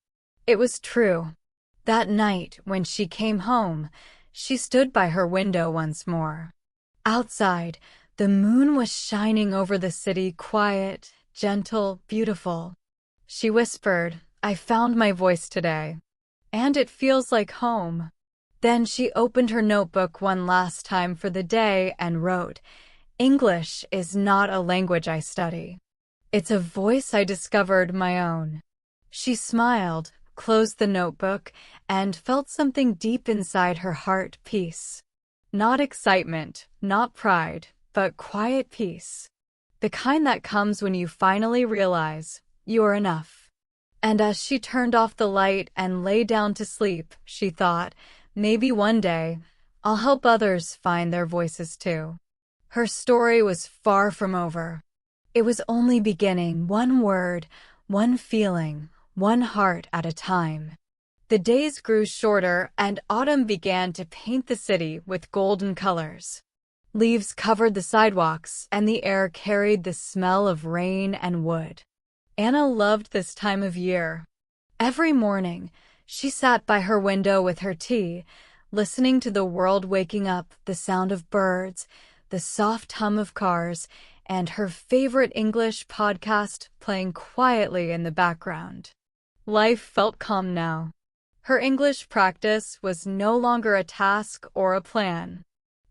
Speaker 1: It was true. That night, when she came home, she stood by her window once more. Outside, the moon was shining over the city, quiet, gentle, beautiful. She whispered, "I found my voice today. And it feels like home." Then she opened her notebook one last time for the day and wrote, "English is not a language I study. It's a voice I discovered my own." She smiled, closed the notebook, and felt something deep inside her heart, peace. Not excitement, not pride, but quiet peace. The kind that comes when you finally realize you're enough. And as she turned off the light and lay down to sleep, she thought, maybe one day, I'll help others find their voices too. Her story was far from over. It was only beginning, one word, one feeling, one heart at a time. The days grew shorter and autumn began to paint the city with golden colors. Leaves covered the sidewalks and the air carried the smell of rain and wood. Anna loved this time of year. Every morning, she sat by her window with her tea, listening to the world waking up, the sound of birds, the soft hum of cars, and her favorite English podcast playing quietly in the background. Life felt calm now. Her English practice was no longer a task or a plan.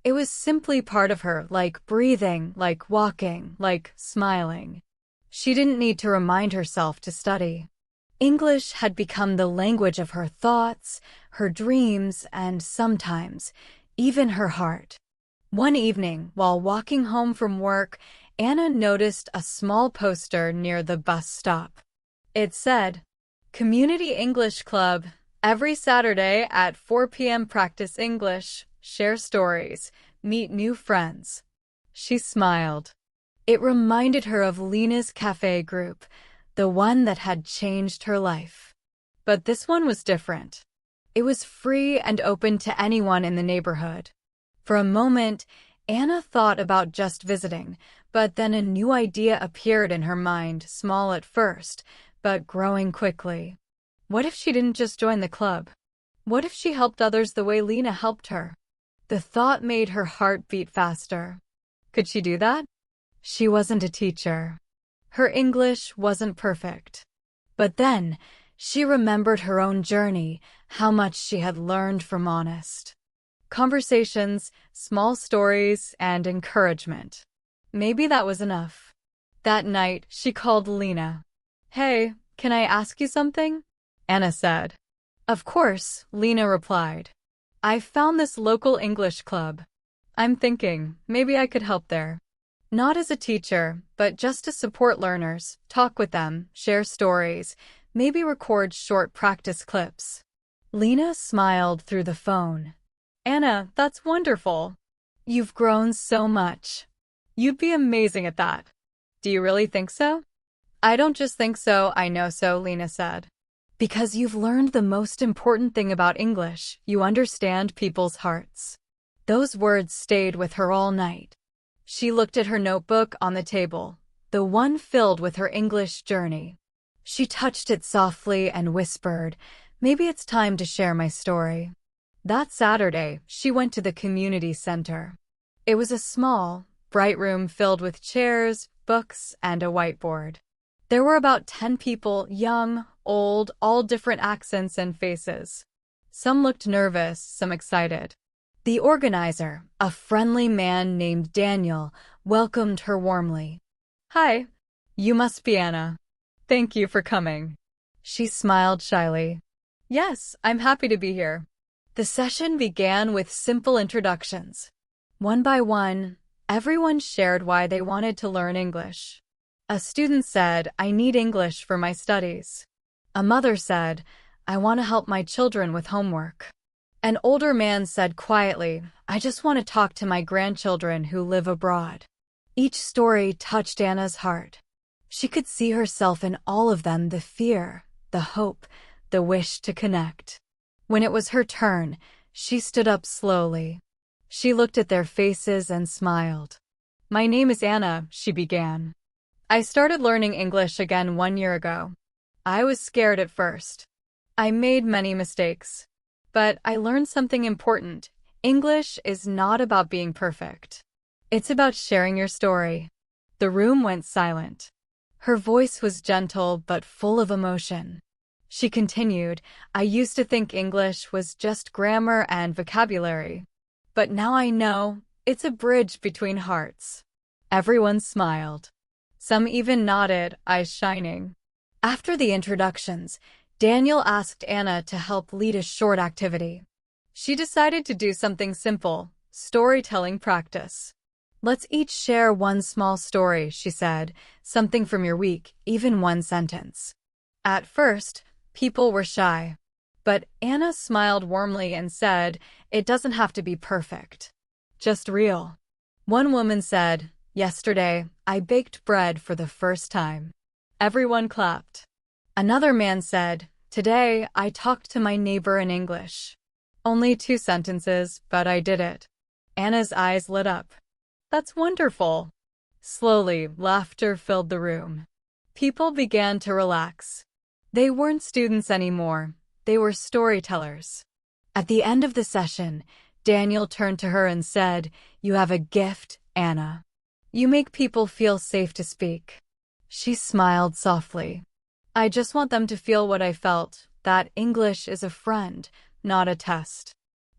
Speaker 1: It was simply part of her, like breathing, like walking, like smiling. She didn't need to remind herself to study. English had become the language of her thoughts, her dreams, and sometimes, even her heart. One evening, while walking home from work, Anna noticed a small poster near the bus stop. It said, "Community English Club, every Saturday at 4 p.m. practice English, share stories, meet new friends." She smiled. It reminded her of Lena's cafe group, the one that had changed her life. But this one was different. It was free and open to anyone in the neighborhood. For a moment, Anna thought about just visiting, but then a new idea appeared in her mind, small at first, but growing quickly. What if she didn't just join the club? What if she helped others the way Lena helped her? The thought made her heart beat faster. Could she do that? She wasn't a teacher. Her English wasn't perfect. But then, she remembered her own journey, how much she had learned from honest conversations, small stories, and encouragement. Maybe that was enough. That night, she called Lena. "Hey, can I ask you something?" Anna said. "Of course," Lena replied. "I found this local English club. I'm thinking, maybe I could help there. Not as a teacher, but just to support learners, talk with them, share stories, maybe record short practice clips." Lena smiled through the phone. "Anna, that's wonderful. You've grown so much. You'd be amazing at that." "Do you really think so?" "I don't just think so, I know so," Lena said. Because you've learned the most important thing about English, you understand people's hearts. Those words stayed with her all night. She looked at her notebook on the table, the one filled with her English journey. She touched it softly and whispered, "Maybe it's time to share my story." That Saturday, she went to the community center. It was a small, bright room filled with chairs, books, and a whiteboard. There were about 10 people, young, old, all different accents and faces. Some looked nervous, some excited. The organizer, a friendly man named Daniel, welcomed her warmly. "Hi, you must be Anna. Thank you for coming." She smiled shyly. "Yes, I'm happy to be here." The session began with simple introductions. One by one, everyone shared why they wanted to learn English. A student said, "I need English for my studies." A mother said, "I want to help my children with homework." An older man said quietly, "I just want to talk to my grandchildren who live abroad." Each story touched Anna's heart. She could see herself in all of them, the fear, the hope, the wish to connect. When it was her turn, she stood up slowly. She looked at their faces and smiled. "My name is Anna," she began. "I started learning English again 1 year ago. I was scared at first. I made many mistakes. But I learned something important. English is not about being perfect. It's about sharing your story." The room went silent. Her voice was gentle but full of emotion. She continued, "I used to think English was just grammar and vocabulary. But now I know it's a bridge between hearts." Everyone smiled. Some even nodded, eyes shining. After the introductions, Daniel asked Anna to help lead a short activity. She decided to do something simple, storytelling practice. "Let's each share one small story," she said, "something from your week, even one sentence." At first, people were shy. But Anna smiled warmly and said, "It doesn't have to be perfect. Just real." One woman said, "Yesterday, I baked bread for the first time." Everyone clapped. Another man said, "Today, I talked to my neighbor in English. Only 2 sentences, but I did it." Anna's eyes lit up. "That's wonderful." Slowly, laughter filled the room. People began to relax. They weren't students anymore. They were storytellers. At the end of the session, Daniel turned to her and said, "You have a gift, Anna. You make people feel safe to speak." She smiled softly. "I just want them to feel what I felt, that English is a friend, not a test."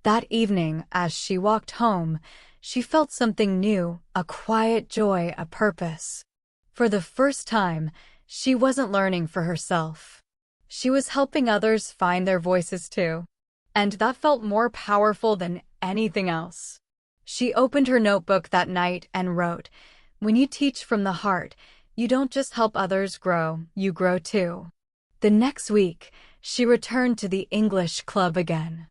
Speaker 1: That evening, as she walked home, she felt something new, a quiet joy, a purpose. For the first time, she wasn't learning for herself. She was helping others find their voices too. And that felt more powerful than anything else. She opened her notebook that night and wrote, "When you teach from the heart, you don't just help others grow, you grow too." The next week, she returned to the English club again.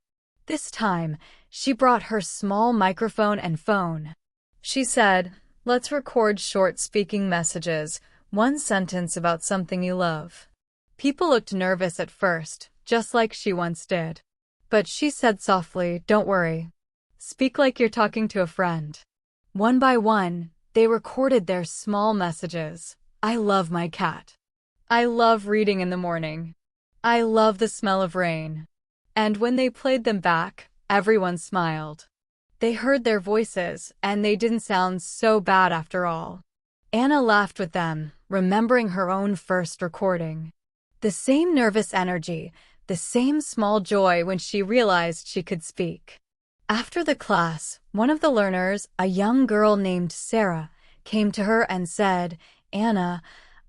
Speaker 1: This time, she brought her small microphone and phone. She said, "Let's record short speaking messages, one sentence about something you love." People looked nervous at first, just like she once did. But she said softly, "Don't worry. Speak like you're talking to a friend." One by one, they recorded their small messages. "I love my cat. I love reading in the morning. I love the smell of rain." And when they played them back, everyone smiled. They heard their voices, and they didn't sound so bad after all. Anna laughed with them, remembering her own first recording. The same nervous energy, the same small joy when she realized she could speak. After the class, one of the learners, a young girl named Sarah, came to her and said, "Anna,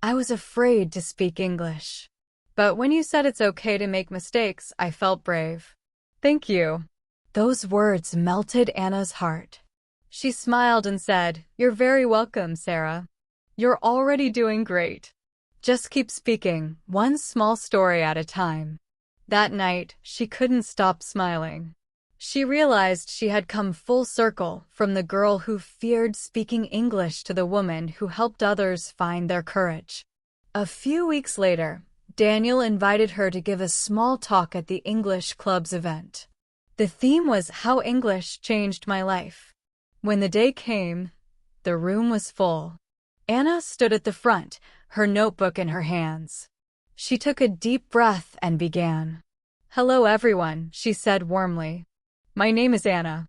Speaker 1: I was afraid to speak English. But when you said it's okay to make mistakes, I felt brave." "Thank you." Those words melted Anna's heart. She smiled and said, "You're very welcome, Sarah. You're already doing great. Just keep speaking, one small story at a time." That night, she couldn't stop smiling. She realized she had come full circle from the girl who feared speaking English to the woman who helped others find their courage. A few weeks later, Daniel invited her to give a small talk at the English club's event. The theme was how English changed my life. When the day came, the room was full. Anna stood at the front, her notebook in her hands. She took a deep breath and began. "Hello everyone," she said warmly. "My name is Anna.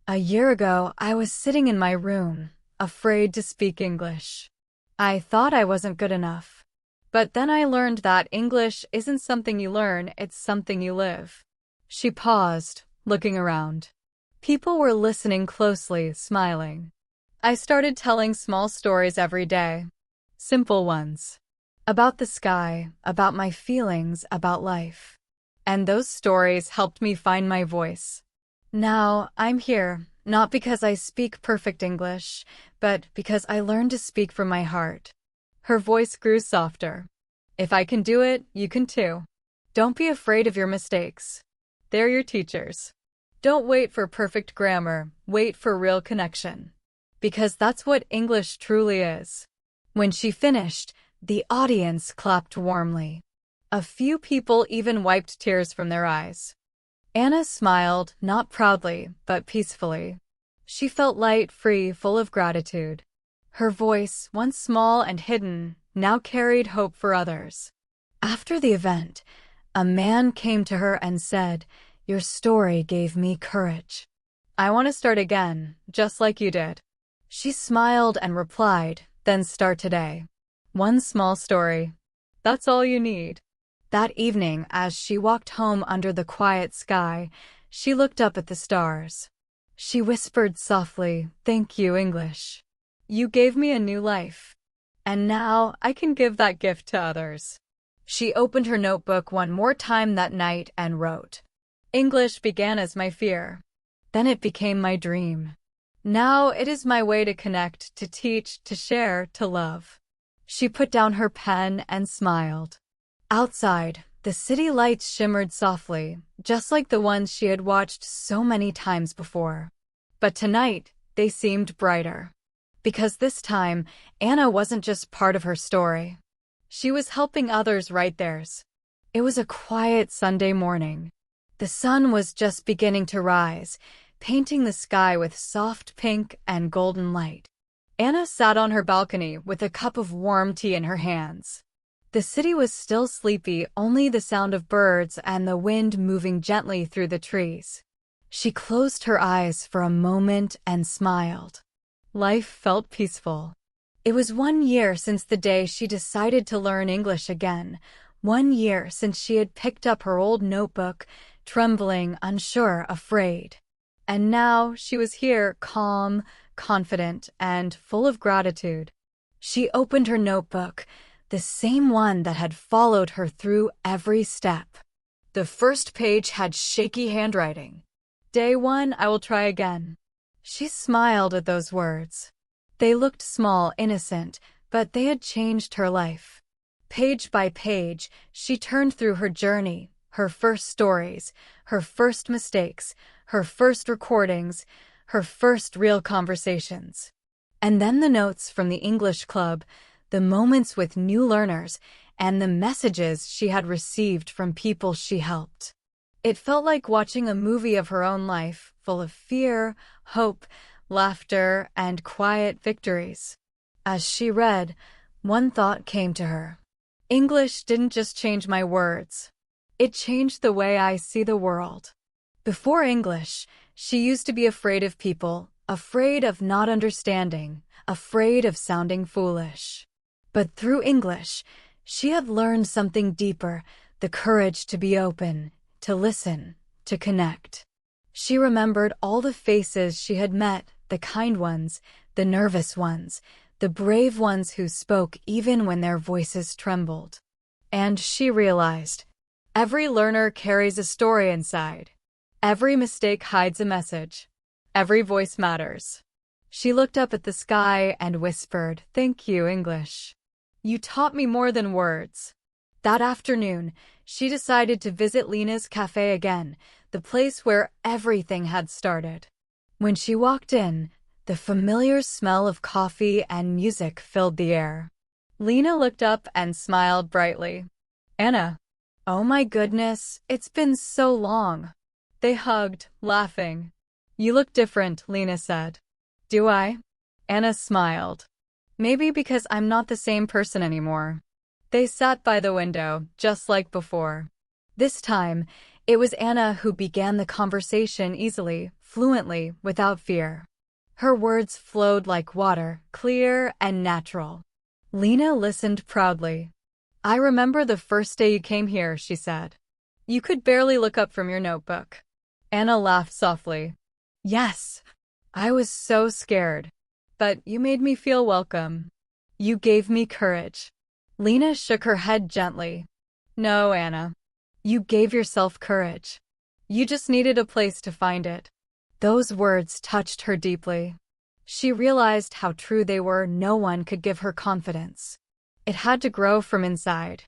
Speaker 1: A year ago, I was sitting in my room, afraid to speak English. I thought I wasn't good enough. But then I learned that English isn't something you learn, it's something you live." She paused, looking around. People were listening closely, smiling. I started telling small stories every day. Simple ones. About the sky, about my feelings, about life. And those stories helped me find my voice. Now, I'm here, not because I speak perfect English, but because I learned to speak from my heart. Her voice grew softer. "If I can do it, you can too. Don't be afraid of your mistakes. They're your teachers. Don't wait for perfect grammar, wait for real connection. Because that's what English truly is." When she finished, the audience clapped warmly. A few people even wiped tears from their eyes. Anna smiled, not proudly, but peacefully. She felt light, free, full of gratitude. Her voice, once small and hidden, now carried hope for others. After the event, a man came to her and said, "Your story gave me courage. I want to start again, just like you did." She smiled and replied, "Then start today. One small story. That's all you need." That evening, as she walked home under the quiet sky, she looked up at the stars. She whispered softly, "Thank you, English. You gave me a new life. And now I can give that gift to others." She opened her notebook one more time that night and wrote, "English began as my fear. Then it became my dream. Now it is my way to connect, to teach, to share, to love." She put down her pen and smiled. Outside, the city lights shimmered softly, just like the ones she had watched so many times before. But tonight, they seemed brighter. Because this time, Anna wasn't just part of her story. She was helping others write theirs. It was a quiet Sunday morning. The sun was just beginning to rise, painting the sky with soft pink and golden light. Anna sat on her balcony with a cup of warm tea in her hands. The city was still sleepy, only the sound of birds and the wind moving gently through the trees. She closed her eyes for a moment and smiled. Life felt peaceful. It was 1 year since the day she decided to learn English again. 1 year since she had picked up her old notebook, trembling, unsure, afraid. And now she was here, calm, confident, and full of gratitude. She opened her notebook, the same one that had followed her through every step. The first page had shaky handwriting. "Day 1, I will try again." She smiled at those words. They looked small, innocent, but they had changed her life. Page by page, she turned through her journey, her first stories, her first mistakes, her first recordings, her first real conversations. And then the notes from the English club, the moments with new learners, and the messages she had received from people she helped. It felt like watching a movie of her own life, full of fear, hope, laughter, and quiet victories. As she read, one thought came to her. English didn't just change my words. It changed the way I see the world. Before English, she used to be afraid of people, afraid of not understanding, afraid of sounding foolish. But through English, she had learned something deeper, the courage to be open, to listen, to connect. She remembered all the faces she had met, the kind ones, the nervous ones, the brave ones who spoke even when their voices trembled. And she realized, every learner carries a story inside. Every mistake hides a message. Every voice matters. She looked up at the sky and whispered, "Thank you, English. You taught me more than words." That afternoon, she decided to visit Lena's cafe again, the place where everything had started. When she walked in, the familiar smell of coffee and music filled the air. Lena looked up and smiled brightly. Anna. Oh my goodness, it's been so long. They hugged, laughing. You look different, Lena said. Do I? Anna smiled. Maybe because I'm not the same person anymore. They sat by the window, just like before. This time, it was Anna who began the conversation easily, fluently, without fear. Her words flowed like water, clear and natural. Lena listened proudly. I remember the first day you came here, she said. You could barely look up from your notebook. Anna laughed softly. Yes, I was so scared. But you made me feel welcome. You gave me courage. Lena shook her head gently. No, Anna. You gave yourself courage. You just needed a place to find it. Those words touched her deeply. She realized how true they were. No one could give her confidence. It had to grow from inside.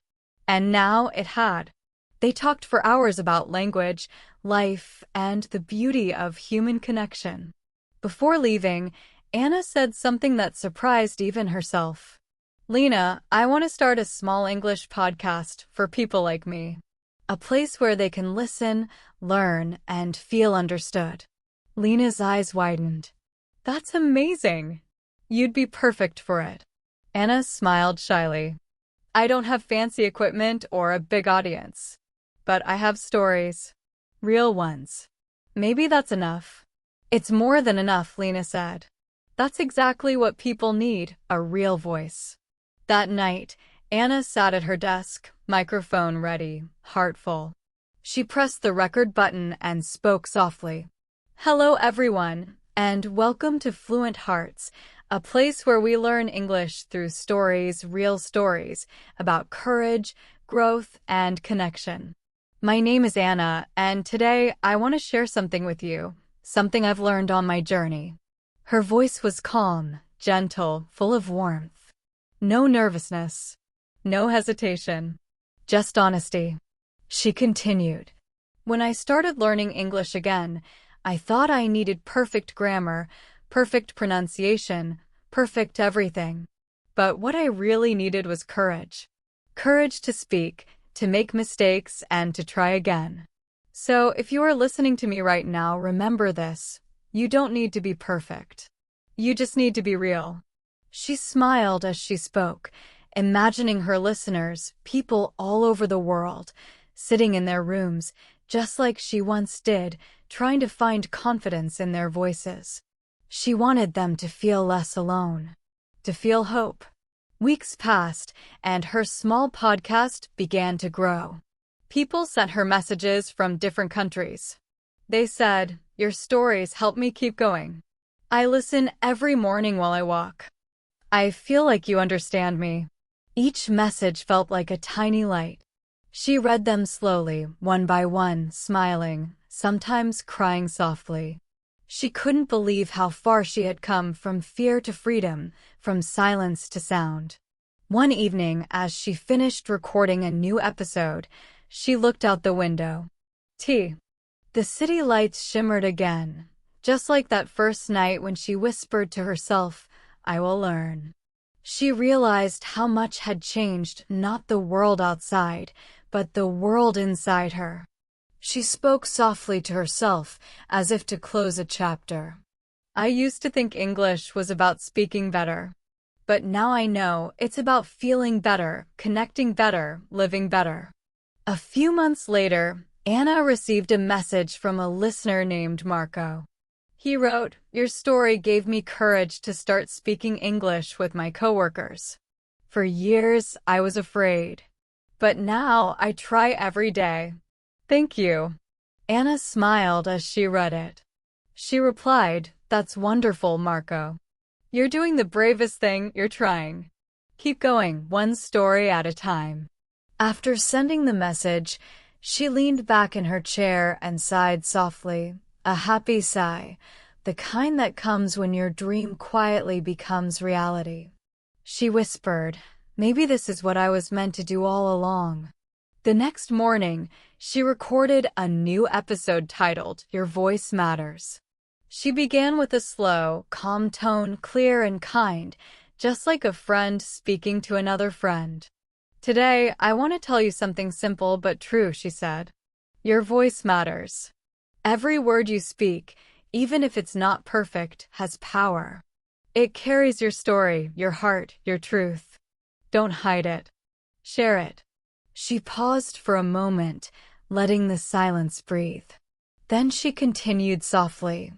Speaker 1: And now it had. They talked for hours about language, life, and the beauty of human connection. Before leaving, Anna said something that surprised even herself. Lena, I want to start a small English podcast for people like me. A place where they can listen, learn, and feel understood. Lena's eyes widened. That's amazing. You'd be perfect for it. Anna smiled shyly. I don't have fancy equipment or a big audience. But I have stories. Real ones. Maybe that's enough. It's more than enough, Lena said. That's exactly what people need, a real voice. That night, Anna sat at her desk, microphone ready, heart full. She pressed the record button and spoke softly. Hello everyone, and welcome to Fluent Hearts, a place where we learn English through stories, real stories, about courage, growth, and connection. My name is Anna, and today I want to share something with you, something I've learned on my journey. Her voice was calm, gentle, full of warmth. No nervousness. No hesitation. Just honesty. She continued. When I started learning English again, I thought I needed perfect grammar, perfect pronunciation, perfect everything. But what I really needed was courage. Courage to speak, to make mistakes, and to try again. So if you are listening to me right now, remember this. You don't need to be perfect. You just need to be real. She smiled as she spoke, imagining her listeners, people all over the world, sitting in their rooms, just like she once did, trying to find confidence in their voices. She wanted them to feel less alone, to feel hope. Weeks passed, and her small podcast began to grow. People sent her messages from different countries. They said, "Your stories help me keep going. I listen every morning while I walk. I feel like you understand me." Each message felt like a tiny light. She read them slowly, one by one, smiling, sometimes crying softly. She couldn't believe how far she had come, from fear to freedom, from silence to sound. One evening, as she finished recording a new episode, she looked out the window. The city lights shimmered again, just like that first night when she whispered to herself, "I will learn." She realized how much had changed, not the world outside, but the world inside her. She spoke softly to herself, as if to close a chapter. I used to think English was about speaking better. But now I know it's about feeling better, connecting better, living better. A few months later, Anna received a message from a listener named Marco. He wrote, "Your story gave me courage to start speaking English with my coworkers. For years, I was afraid. But now I try every day. Thank you." Anna smiled as she read it. She replied, "That's wonderful, Marco. You're doing the bravest thing, you're trying. Keep going, one story at a time." After sending the message, she leaned back in her chair and sighed softly, a happy sigh, the kind that comes when your dream quietly becomes reality. She whispered, "Maybe this is what I was meant to do all along." The next morning, she recorded a new episode titled, "Your Voice Matters." She began with a slow, calm tone, clear and kind, just like a friend speaking to another friend. Today, I want to tell you something simple but true, she said. Your voice matters. Every word you speak, even if it's not perfect, has power. It carries your story, your heart, your truth. Don't hide it. Share it. She paused for a moment, letting the silence breathe. Then she continued softly.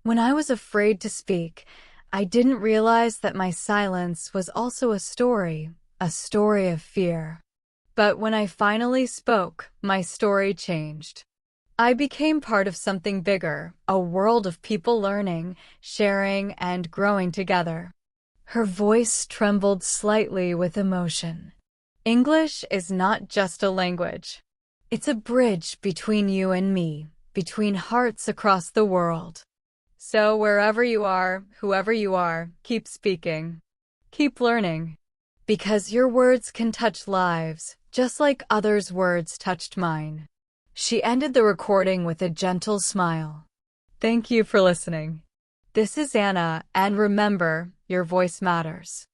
Speaker 1: When I was afraid to speak, I didn't realize that my silence was also a story of fear. But when I finally spoke, my story changed. I became part of something bigger, a world of people learning, sharing, and growing together. Her voice trembled slightly with emotion. English is not just a language. It's a bridge between you and me, between hearts across the world. So wherever you are, whoever you are, keep speaking. Keep learning. Because your words can touch lives, just like others' words touched mine. She ended the recording with a gentle smile. Thank you for listening. This is Anna, and remember, your voice matters.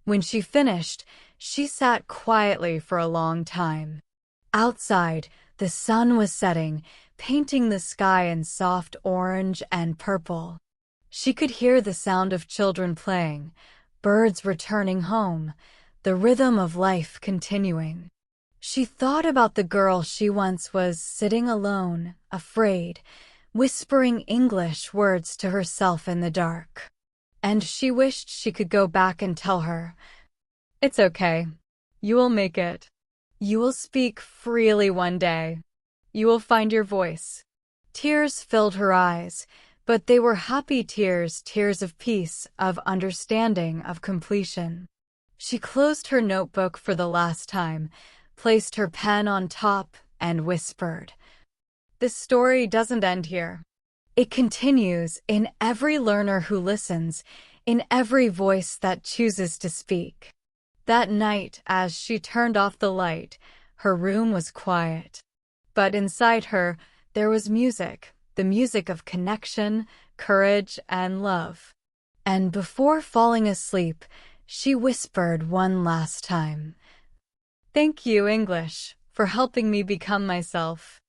Speaker 1: When she finished, she sat quietly for a long time. Outside, the sun was setting, painting the sky in soft orange and purple. She could hear the sound of children playing, birds returning home, the rhythm of life continuing. She thought about the girl she once was, sitting alone, afraid, whispering English words to herself in the dark. And she wished she could go back and tell her, "It's okay. You will make it. You will speak freely one day. You will find your voice." Tears filled her eyes, but they were happy tears, tears of peace, of understanding, of completion. She closed her notebook for the last time, placed her pen on top, and whispered, "This story doesn't end here. It continues in every learner who listens, in every voice that chooses to speak." That night, as she turned off the light, her room was quiet. But inside her, there was music, the music of connection, courage, and love. And before falling asleep, she whispered one last time, "Thank you, English, for helping me become myself."